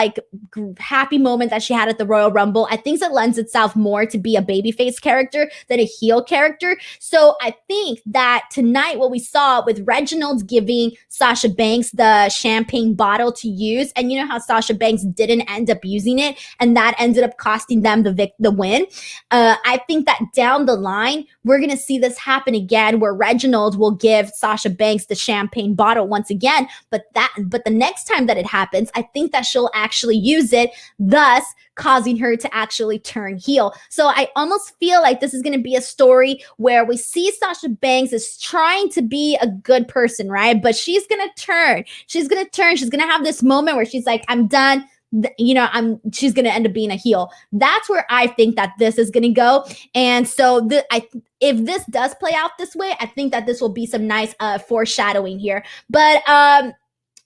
happy moment that she had at the Royal Rumble, I think it lends itself more to be a babyface character than a heel character. So I think that tonight what we saw with Reginald giving Sasha Banks the champagne bottle to use, and how Sasha Banks didn't end up using it, and that ended up costing them the win. I think that down the line, we're going to see this happen again, where Reginald will give Sasha Banks the champagne bottle once again. But the next time that it happens, I think that she'll actually use it, thus causing her to actually turn heel. So I almost feel like this is going to be a story where we see Sasha Banks is trying to be a good person, right? But she's going to turn. She's going to have this moment where she's like, I'm done. she's going to end up being a heel. That's where I think that this is going to go. And so if this does play out this way, I think that this will be some nice foreshadowing here. But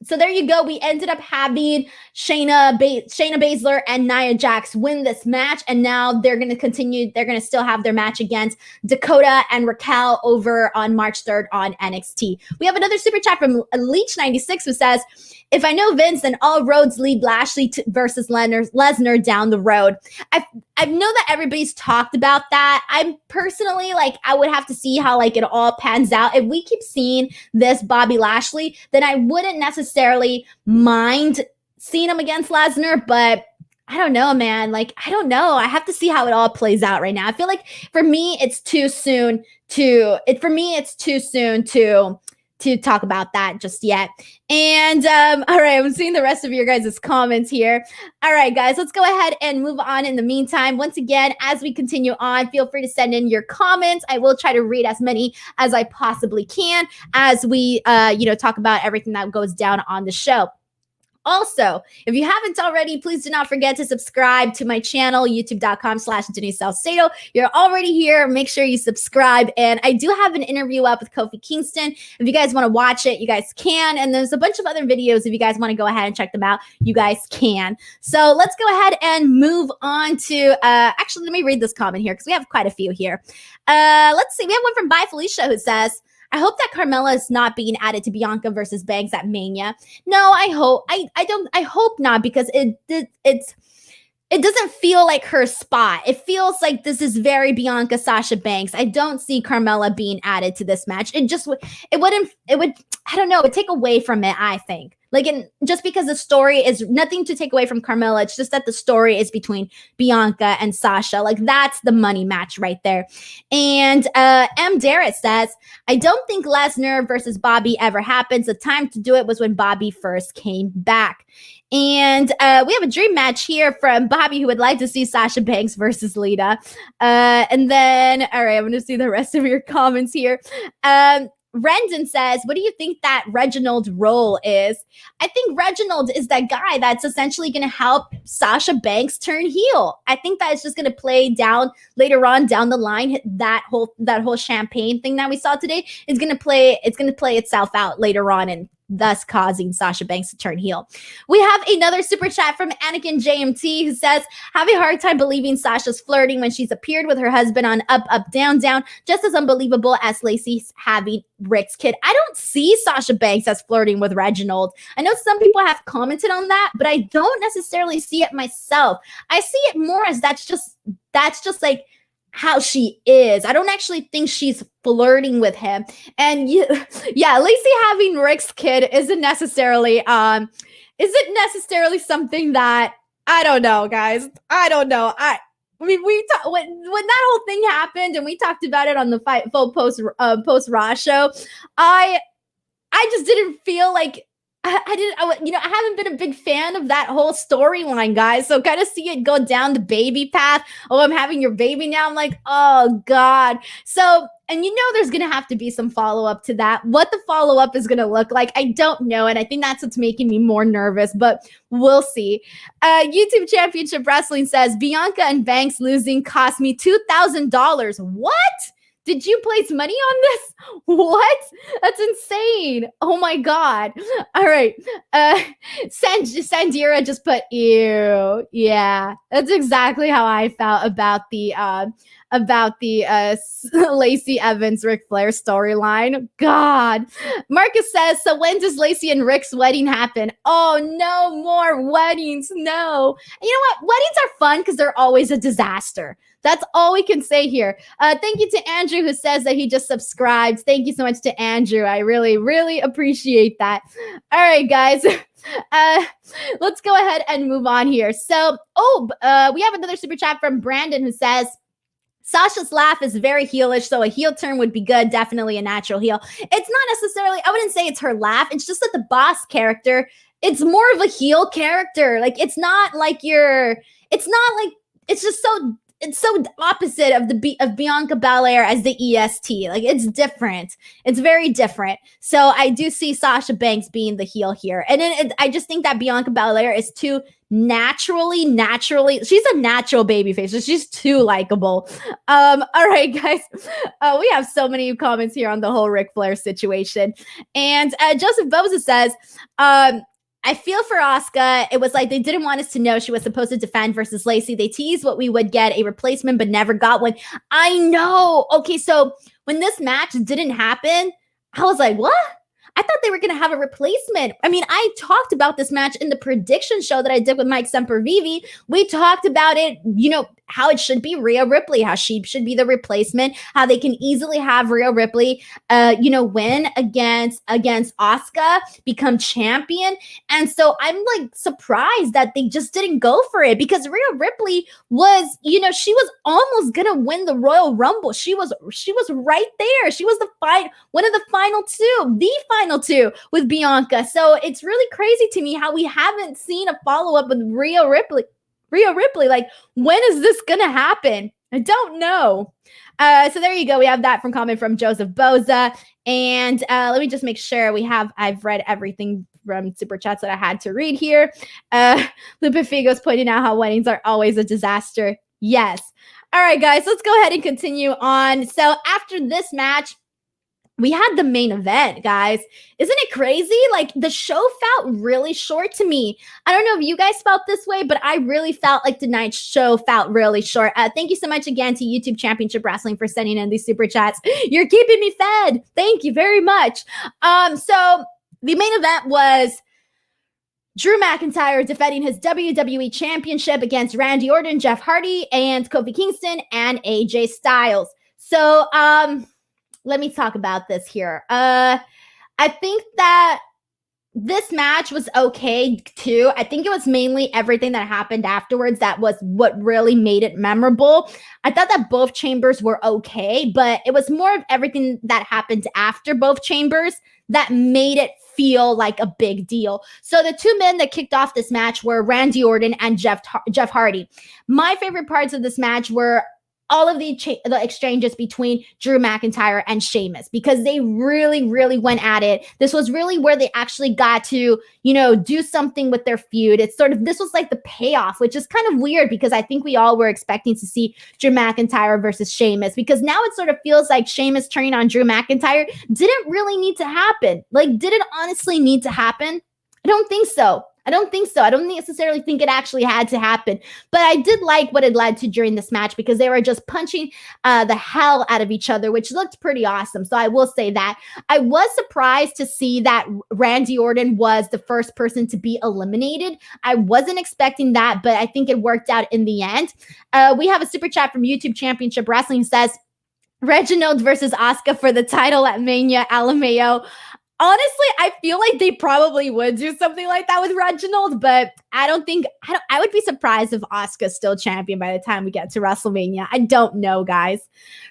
so there you go. We ended up having Shayna Baszler and Nia Jax win this match. And now they're going to continue. They're going to still have their match against Dakota and Raquel over on March 3rd on NXT. We have another super chat from Leech96 who says, if I know Vince, then all roads lead Lashley versus Lesnar down the road. I know that everybody's talked about that. I'm personally I would have to see how it all pans out. If we keep seeing this Bobby Lashley, then I wouldn't necessarily mind seeing him against Lesnar, but I don't know, man. I don't know. I have to see how it all plays out right now. I feel like for me, it's too soon to talk about that just yet. And all right, I'm seeing the rest of your guys' comments here. All right, guys, let's go ahead and move on in the meantime. Once again, as we continue on, feel free to send in your comments. I will try to read as many as I possibly can as we talk about everything that goes down on the show. Also, if you haven't already, please do not forget to subscribe to my channel, youtube.com/Denise Salcedo. You're already here. Make sure you subscribe. And I do have an interview up with Kofi Kingston. If you guys want to watch it, you guys can. And there's a bunch of other videos. If you guys want to go ahead and check them out, you guys can. So let's go ahead and move on to, actually, let me read this comment here because we have quite a few here. Let's see. We have one from Bye Felicia who says, I hope that Carmella is not being added to Bianca versus Banks at Mania. No, I hope not, because it doesn't feel like her spot. It feels like this is very Bianca Sasha Banks. I don't see Carmella being added to this match. It would I don't know, it would take away from it, I think. Just because the story is nothing to take away from Carmella, it's just that the story is between Bianca and Sasha. That's the money match right there. And M. Darrett says, I don't think Lesnar versus Bobby ever happens. The time to do it was when Bobby first came back. And we have a dream match here from Bobby, who would like to see Sasha Banks versus Lita. And then, all right, I'm going to see the rest of your comments here. Rendon says, what do you think that Reginald's role is? I think Reginald is that guy that's essentially going to help Sasha Banks turn heel. I think that it's just going to play down later on down the line. That whole champagne thing that we saw today is going to play itself out later on, and thus causing Sasha Banks to turn heel. We have another super chat from Anakin JMT who says, have a hard time believing Sasha's flirting when she's appeared with her husband on Up, Up, Down, Down, just as unbelievable as Lacey's having Rick's kid. I don't see Sasha Banks as flirting with Reginald. I know some people have commented on that, but I don't necessarily see it myself. I see it more as that's just how she is. I don't actually think she's flirting with him. And yeah, Lacey having Rick's kid isn't necessarily something that, I don't know, guys. I don't know. I mean, when that whole thing happened and we talked about it on the Fightful post Raw show, I just didn't feel like I haven't been a big fan of that whole storyline, guys. So kind of see it go down the baby path. Oh, I'm having your baby now. I'm like, oh God. So, and there's going to have to be some follow-up to that. What the follow-up is going to look like, I don't know. And I think that's what's making me more nervous, but we'll see. YouTube Championship Wrestling says, Bianca and Banks losing cost me $2,000. What? Did you place money on this? What? That's insane. Oh my God. All right. Sandira just put, ew. Yeah, that's exactly how I felt about the Lacey Evans Ric Flair storyline. God. Marcus says, so when does Lacey and Rick's wedding happen? Oh, no more weddings. No. And you know what? Weddings are fun because they're always a disaster. That's all we can say here. Thank you to Andrew, who says that he just subscribed. Thank you so much to Andrew. I really, really appreciate that. All right, guys. Let's go ahead and move on here. So, we have another super chat from Brandon who says, Sasha's laugh is very heelish, so a heel turn would be good. Definitely a natural heel. It's not necessarily, I wouldn't say it's her laugh. It's just that the boss character, it's more of a heel character. It's so opposite of Bianca Belaire as the EST. It's different. It's very different. So I do see Sasha Banks being the heel here. And then I just think that Bianca Belaire is too naturally, she's a natural baby face. So she's too likable. All right, guys. We have so many comments here on the whole Ric Flair situation. And Joseph Boza says, I feel for Asuka. It was like they didn't want us to know she was supposed to defend versus Lacey. They teased what we would get, a replacement, but never got one. I know. Okay, so when this match didn't happen, I was like, what? I thought they were going to have a replacement. I mean, I talked about this match in the prediction show that I did with Mike Sempervive. We talked about it, how it should be Rhea Ripley, how she should be the replacement, how they can easily have Rhea Ripley, win against Asuka, become champion. And so I'm like surprised that they just didn't go for it, because Rhea Ripley was, she was almost going to win the Royal Rumble. She was right there. She was one of the final two with Bianca. So it's really crazy to me how we haven't seen a follow-up with Rhea Ripley. Like, when is this gonna happen? I don't know. So there you go. We have that comment from Joseph Boza. And let me just make sure I've read everything from Super Chats that I had to read here. Lupe Figo's pointing out how weddings are always a disaster. Yes. All right, guys, let's go ahead and continue on. So after this match, we had the main event, guys. Isn't it crazy? Like, the show felt really short to me. I don't know if you guys felt this way, but I really felt like tonight's show felt really short. Thank you so much again to YouTube Championship Wrestling for sending in these super chats. You're keeping me fed. Thank you very much. So the main event was Drew McIntyre defending his WWE Championship against Randy Orton, Jeff Hardy, and Kofi Kingston and AJ Styles. So, let me talk about this here. I think that this match was okay too. I think it was mainly everything that happened afterwards that was what really made it memorable. I thought that both chambers were okay, but it was more of everything that happened after both chambers that made it feel like a big deal. So the two men that kicked off this match were Randy Orton and Jeff Hardy. My favorite parts of this match were all of the exchanges between Drew McIntyre and Sheamus, because they really, really went at it. This was really where they actually got to, do something with their feud. It's this was like the payoff, which is kind of weird, because I think we all were expecting to see Drew McIntyre versus Sheamus, because now it sort of feels like Sheamus turning on Drew McIntyre didn't really need to happen. Like, did it honestly need to happen? I don't think so. I don't necessarily think it actually had to happen, but I did like what it led to during this match, because they were just punching the hell out of each other, which looked pretty awesome. So I will say that. I was surprised to see that Randy Orton was the first person to be eliminated. I wasn't expecting that, but I think it worked out in the end. We have a super chat from YouTube Championship Wrestling, says, Reginald versus Asuka for the title at Mania, LMAO. Honestly, I feel like they probably would do something like that with Reginald, but I would be surprised if Asuka's still champion by the time we get to WrestleMania. I don't know, guys.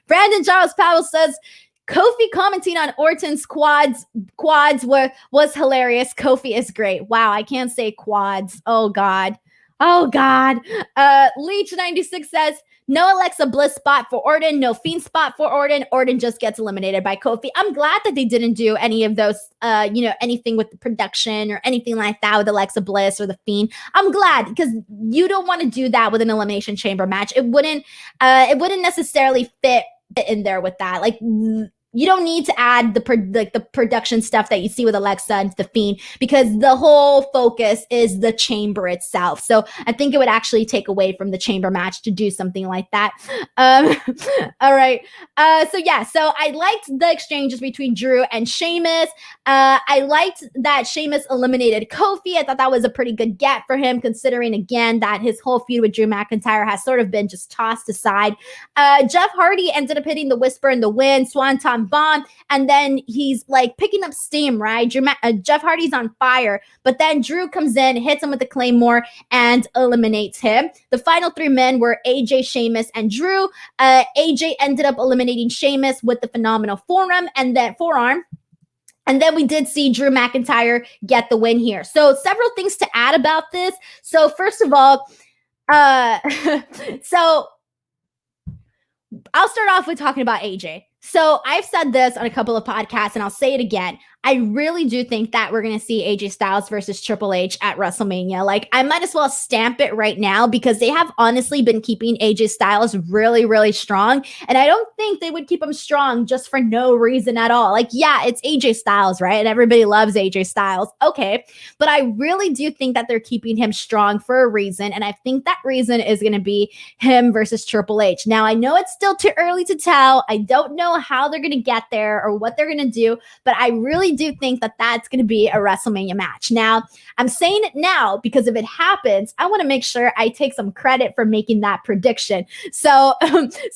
Brandon Charles Powell says, Kofi commenting on Orton's quads was hilarious. Kofi is great. Wow, I can't say quads. Oh, God. Leech96 says, no Alexa Bliss spot for Orton, no Fiend spot for Orton. Orton just gets eliminated by Kofi. I'm glad that they didn't do any of those, anything with the production or anything like that with Alexa Bliss or the Fiend. I'm glad, because you don't want to do that with an Elimination Chamber match. It wouldn't necessarily fit in there with that. Like, you don't need to add the production stuff that you see with Alexa and the Fiend, because the whole focus is the chamber itself. So I think it would actually take away from the chamber match to do something like that. All right. So I liked the exchanges between Drew and Sheamus. I liked that Sheamus eliminated Kofi. I thought that was a pretty good get for him, considering, again, that his whole feud with Drew McIntyre has sort of been just tossed aside. Jeff Hardy ended up hitting the Whisper in the Wind, Swanton Bomb, and then he's like picking up steam, right? Jeff Hardy's on fire, but then Drew comes in, hits him with the Claymore, and eliminates him. The final three men were AJ, Sheamus, and Drew. AJ ended up eliminating Sheamus with the phenomenal forearm, and then we did see Drew McIntyre get the win here. So several things to add about this. So first of all, so I'll start off with talking about AJ. So I've said this on a couple of podcasts and I'll say it again. I really do think that we're going to see AJ Styles versus Triple H at WrestleMania. Like, I might as well stamp it right now because they have honestly been keeping AJ Styles really, really strong. And I don't think they would keep him strong just for no reason at all. Like, yeah, it's AJ Styles, right? And everybody loves AJ Styles. Okay. But I really do think that they're keeping him strong for a reason. And I think that reason is going to be him versus Triple H. Now, I know it's still too early to tell. I don't know how they're going to get there or what they're going to do, but I really do think that that's going to be a WrestleMania match. Now, I'm saying it now because if it happens, I want to make sure I take some credit for making that prediction. So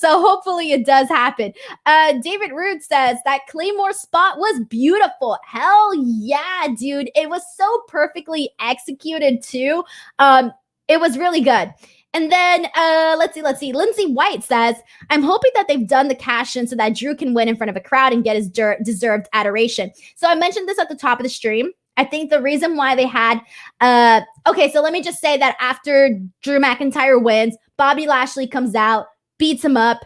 hopefully it does happen. David Root says that Claymore spot was beautiful. Hell yeah, dude. It was so perfectly executed too. It was really good. And then, let's see. Lindsay White says, I'm hoping that they've done the cash in so that Drew can win in front of a crowd and get his deserved adoration. So I mentioned this at the top of the stream. I think the reason why they had, okay, so let me just say that after Drew McIntyre wins, Bobby Lashley comes out, beats him up,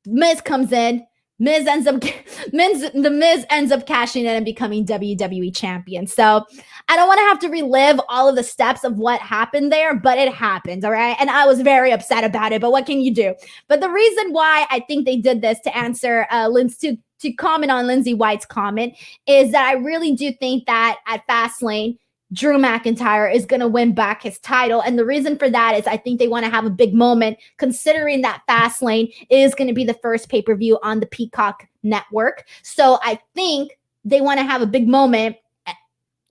Miz comes in, the Miz ends up cashing in and becoming WWE champion. So I don't want to have to relive all of the steps of what happened there, but it happened, all right? And I was very upset about it, but what can you do? But the reason why I think they did this, to answer to comment on Lindsay White's comment, is that I really do think that at Fastlane, Drew McIntyre is going to win back his title. And the reason for that is I think they want to have a big moment, considering that Fastlane is going to be the first pay-per-view on the Peacock network. So I think they want to have a big moment,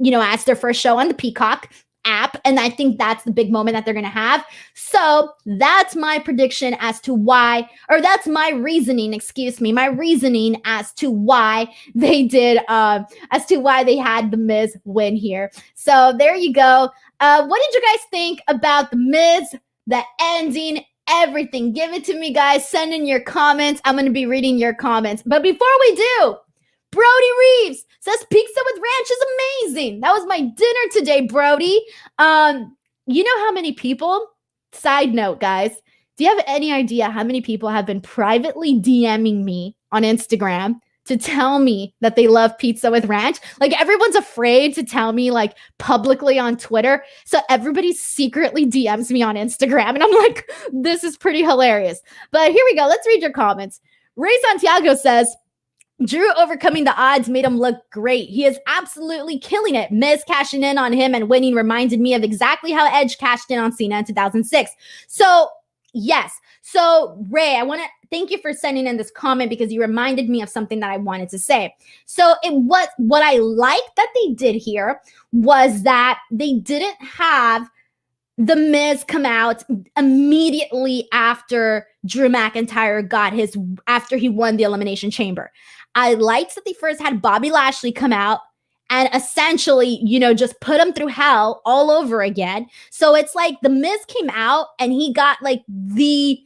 as their first show on the Peacock app. And I think that's the big moment that they're going to have. So that's my prediction as to why, or that's my reasoning as to why they did, as to why they had the Miz win here. So there you go. What did you guys think about the Miz, the ending, everything? Give it to me, guys. Send in your comments. I'm going to be reading your comments. But before we do, Brody Reeves says pizza with ranch is amazing. That was my dinner today, Brody. You know how many people, side note, guys, do you have any idea how many people have been privately DMing me on Instagram to tell me that they love pizza with ranch? Like, everyone's afraid to tell me, like, publicly on Twitter. So everybody secretly DMs me on Instagram. And I'm like, this is pretty hilarious. But here we go. Let's read your comments. Ray Santiago says, Drew overcoming the odds made him look great. He is absolutely killing it. Miz cashing in on him and winning reminded me of exactly how Edge cashed in on Cena in 2006. So, yes. So, Ray, I want to thank you for sending in this comment because you reminded me of something that I wanted to say. So, what I liked that they did here was that they didn't have the Miz come out immediately after Drew McIntyre after he won the Elimination Chamber. I liked that they first had Bobby Lashley come out and essentially, just put him through hell all over again. So it's like the Miz came out and he got the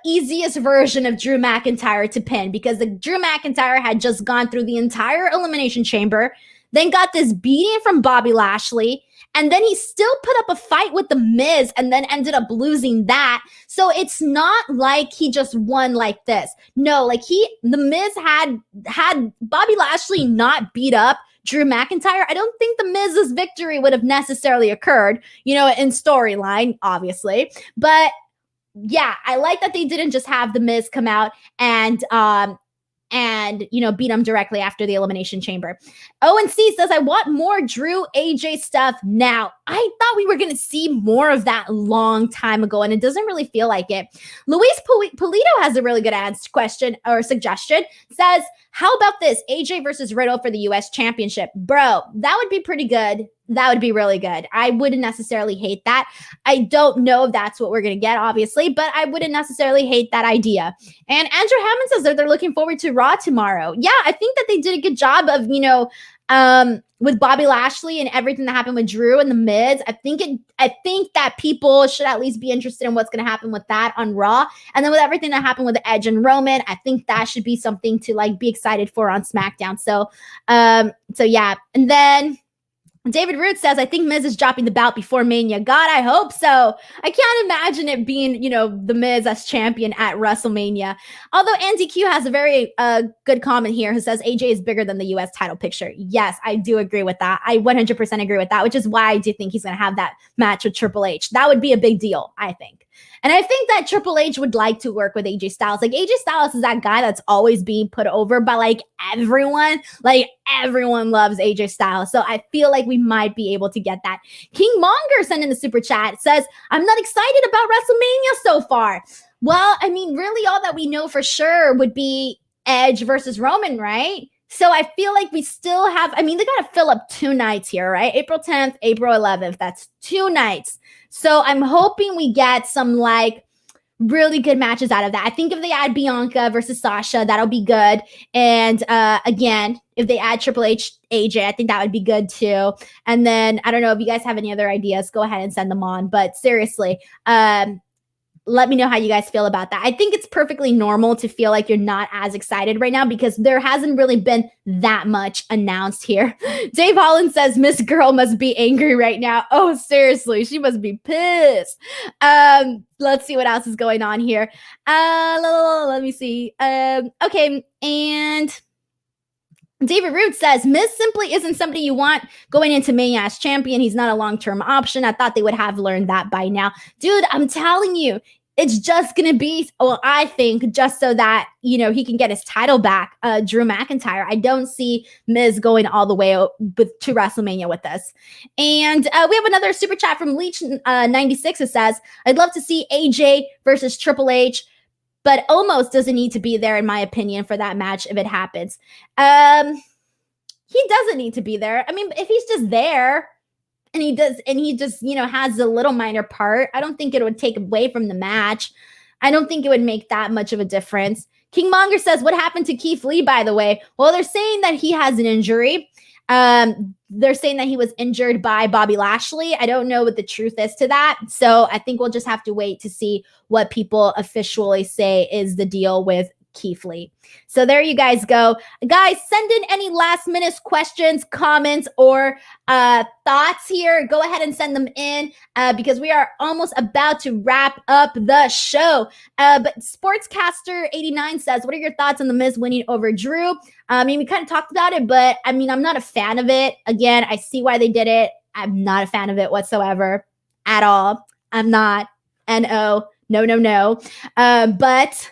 easiest version of Drew McIntyre to pin, because the Drew McIntyre had just gone through the entire Elimination Chamber, then got this beating from Bobby Lashley, and then he still put up a fight with the Miz and then ended up losing that. So it's not like he just won like this. No, the Miz had Bobby Lashley not beat up Drew McIntyre, I don't think the Miz's victory would have necessarily occurred, in storyline, obviously. But yeah, I like that they didn't just have the Miz come out and beat him directly after the Elimination Chamber. Owen C says, I want more Drew AJ stuff now. I thought we were going to see more of that long time ago, and it doesn't really feel like it. Luis Polito has a really good question or suggestion. Says, how about this? AJ versus Riddle for the U.S. Championship. Bro, that would be pretty good. That would be really good. I wouldn't necessarily hate that. I don't know if that's what we're going to get, obviously, but I wouldn't necessarily hate that idea. And Andrew Hammond says that they're looking forward to Raw tomorrow. Yeah, I think that they did a good job of, with Bobby Lashley and everything that happened with Drew and the Miz. I think that people should at least be interested in what's going to happen with that on Raw. And then with everything that happened with Edge and Roman, I think that should be something to be excited for on SmackDown. So yeah. And then David Root says, I think Miz is dropping the belt before Mania. God, I hope so. I can't imagine it being, the Miz as champion at WrestleMania. Although Andy Q has a very good comment here who says AJ is bigger than the US title picture. Yes, I do agree with that. I 100% agree with that, which is why I do think he's going to have that match with Triple H. That would be a big deal, I think. And I think that Triple H would like to work with AJ Styles. Like, AJ Styles is that guy that's always being put over by, everyone. Everyone loves AJ Styles. So I feel like we might be able to get that. King Monger sent in the super chat. Says, I'm not excited about WrestleMania so far. Well, I mean, really all that we know for sure would be Edge versus Roman, right? So I feel like we still have, they got to fill up 2 nights here, right? April 10th, April 11th. That's 2 nights. So I'm hoping we get some really good matches out of that. I think if they add Bianca versus Sasha, that'll be good. And again, if they add Triple H, AJ, I think that would be good too. And then I don't know if you guys have any other ideas, go ahead and send them on. But seriously, let me know how you guys feel about that. I think it's perfectly normal to feel like you're not as excited right now because there hasn't really been that much announced here. Dave Holland says, Miss Girl must be angry right now. Oh, seriously, she must be pissed. Let's see what else is going on here. Let me see. Okay, and David Root says, Miz simply isn't somebody you want going into Mania as champion. He's not a long-term option. I thought they would have learned that by now. Dude, I'm telling you, it's just going to be, I think, just so that, he can get his title back, Drew McIntyre. I don't see Miz going all the way to WrestleMania with this. And we have another super chat from Leech96 who says, I'd love to see AJ versus Triple H, but almost doesn't need to be there, in my opinion, for that match if it happens. He doesn't need to be there. If he's just there and he just, has a little minor part, I don't think it would take away from the match. I don't think it would make that much of a difference. King Monger says, what happened to Keith Lee, by the way? Well, they're saying that he has an injury. They're saying that he was injured by Bobby Lashley. I don't know what the truth is to that. So I think we'll just have to wait to see what people officially say is the deal with Keith Lee. So there you guys go. Guys, send in any last minute questions, comments, or thoughts here. Go ahead and send them in because we are almost about to wrap up the show. But Sportscaster89 says, what are your thoughts on The Miz winning over Drew? We kind of talked about it, but I'm not a fan of it. Again, I see why they did it. I'm not a fan of it whatsoever at all. I'm not. No. But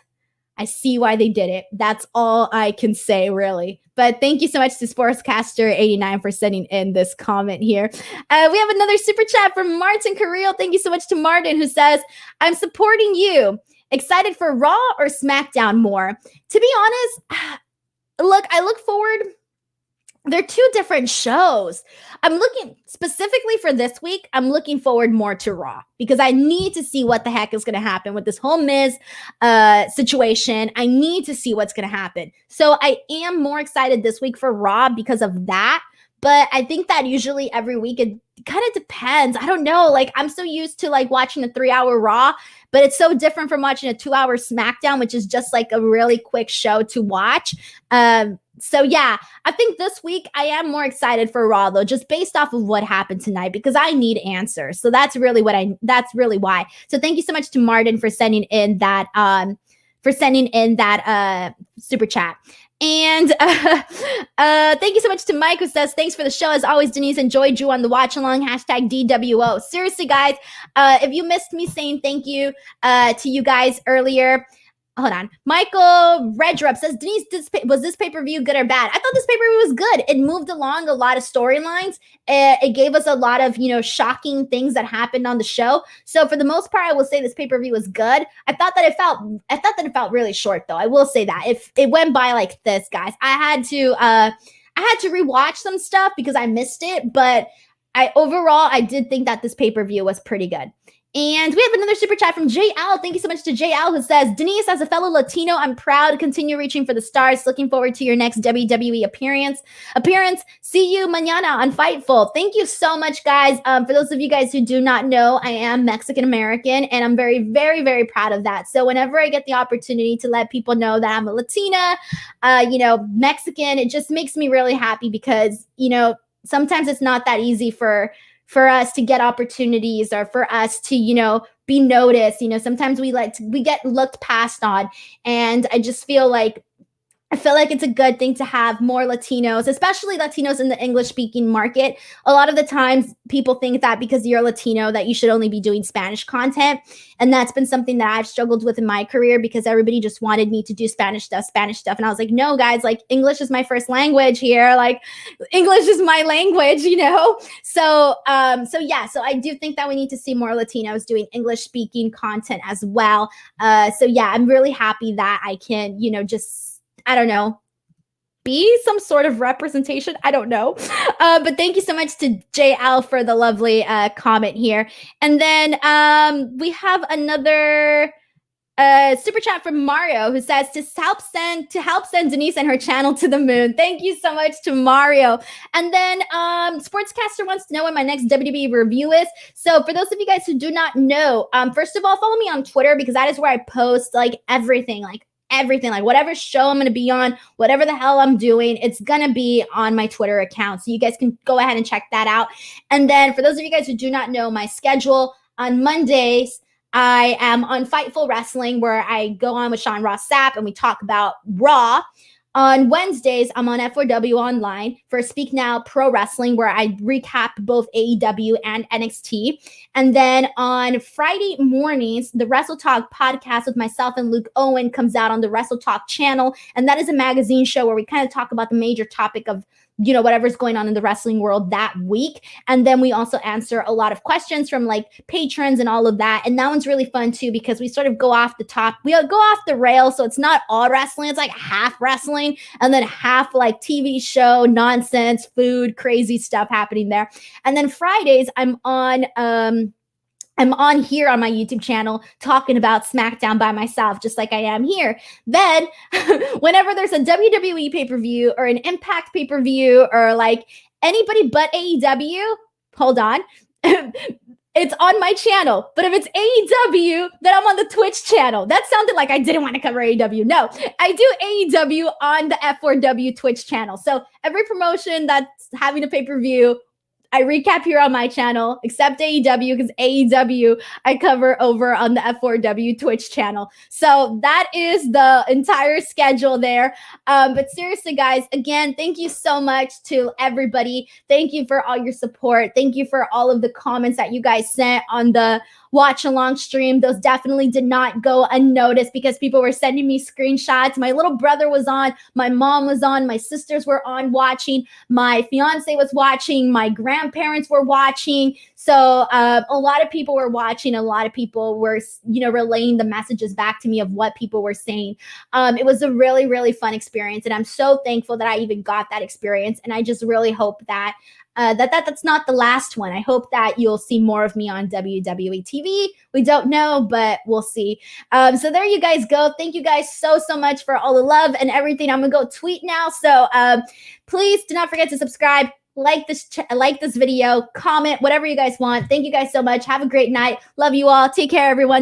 I see why they did it. That's all I can say, really. But thank you so much to Sportscaster89 for sending in this comment here. We have another super chat from Martin Carrillo. Thank you so much to Martin, who says, I'm supporting you. Excited for Raw or SmackDown more? To be honest, I look forward. They're 2 different shows. I'm looking specifically for this week. I'm looking forward more to Raw because I need to see what the heck is going to happen with this whole Miz situation. I need to see what's going to happen. So I am more excited this week for Raw because of that. But I think that usually every week it kind of depends. I don't know. I'm so used to watching a 3-hour Raw, but it's so different from watching a 2-hour SmackDown, which is just a really quick show to watch. So yeah, I think this week I am more excited for Raw though, just based off of what happened tonight because I need answers. So that's really why. So thank you so much to Martin for sending in that super chat. And thank you so much to Mike who says, thanks for the show. As always, Denise, enjoyed you on the watch along, #DWO. Seriously, guys, if you missed me saying thank you to you guys earlier, hold on. Michael Redrup says, Denise, was this pay-per-view good or bad? I thought this pay-per-view was good. It moved along a lot of storylines. It gave us a lot of, shocking things that happened on the show. So for the most part, I will say this pay-per-view was good. I thought that it felt really short though. I will say that. If it went by like this, guys, I had to rewatch some stuff because I missed it, but overall I did think that this pay-per-view was pretty good. And we have another super chat from JL. Thank you so much to JL who says, Denise, as a fellow Latino, I'm proud to continue reaching for the stars. Looking forward to your next WWE appearance. See you mañana on Fightful. Thank you so much, guys. For those of you guys who do not know, I am Mexican-American, and I'm very, very, very proud of that. So whenever I get the opportunity to let people know that I'm a Latina, Mexican, it just makes me really happy because, sometimes it's not that easy for us to get opportunities or for us to, you know, be noticed. You know, sometimes we get looked past on. And I just feel like it's a good thing to have more Latinos, especially Latinos in the English speaking market. A lot of the times people think that because you're Latino that you should only be doing Spanish content. And that's been something that I've struggled with in my career because everybody just wanted me to do Spanish stuff. And I was like, no, guys, like English is my first language here. Like English is my language, you know? So I do think that we need to see more Latinos doing English speaking content as well. So yeah, I'm really happy that I can, you know, just, I don't know, be some sort of representation. I don't know. But thank you so much to JL for the lovely comment here. And then we have another super chat from Mario who says to help send Denise and her channel to the moon. Thank you so much to Mario. And then Sportscaster wants to know when my next WWE review is. So for those of you guys who do not know, first of all, follow me on Twitter because that is where I post like everything, like whatever show I'm going to be on, whatever the hell I'm doing, it's going to be on my Twitter account. So you guys can go ahead and check that out. And then for those of you guys who do not know my schedule, on Mondays, I am on Fightful Wrestling where I go on with Sean Ross Sapp and we talk about Raw. On Wednesdays, I'm on F4W Online for Speak Now Pro Wrestling, where I recap both AEW and NXT. And then on Friday mornings, the Wrestle Talk podcast with myself and Luke Owen comes out on the Wrestle Talk channel. And that is a magazine show where we kind of talk about the major topic of, you know, whatever's going on in the wrestling world that week. And then we also answer a lot of questions from like patrons and all of that. And that one's really fun too, because we sort of go off the top. We go off the rails. So it's not all wrestling. It's like half wrestling and then half like TV show, nonsense, food, crazy stuff happening there. And then Fridays, I'm on here on my YouTube channel talking about SmackDown by myself, just like I am here. Then whenever there's a WWE pay-per-view or an Impact pay-per-view or like anybody but AEW, hold on, it's on my channel. But if it's AEW, then I'm on the Twitch channel. That sounded like I didn't want to cover AEW. No, I do AEW on the F4W Twitch channel. So every promotion that's having a pay-per-view, I recap here on my channel, except AEW, because AEW I cover over on the F4W Twitch channel. So that is the entire schedule there. But seriously, guys, again, thank you so much to everybody. Thank you for all your support. Thank you for all of the comments that you guys sent on the watch along stream. Those definitely did not go unnoticed because people were sending me screenshots. My little brother was on, my mom was on, my sisters were on watching, my fiance was watching, my grandparents were watching. So a lot of people were watching. A lot of people were, you know, relaying the messages back to me of what people were saying. It was a really, really fun experience. And I'm so thankful that I even got that experience. And I just really hope that that's not the last one. I hope that you'll see more of me on WWE TV. We don't know, but we'll see. So there you guys go. Thank you guys so much for all the love and everything. I'm gonna go tweet now. So please do not forget to subscribe, like this video, comment, whatever you guys want. Thank you guys so much. Have a great night. Love you all. Take care, everyone.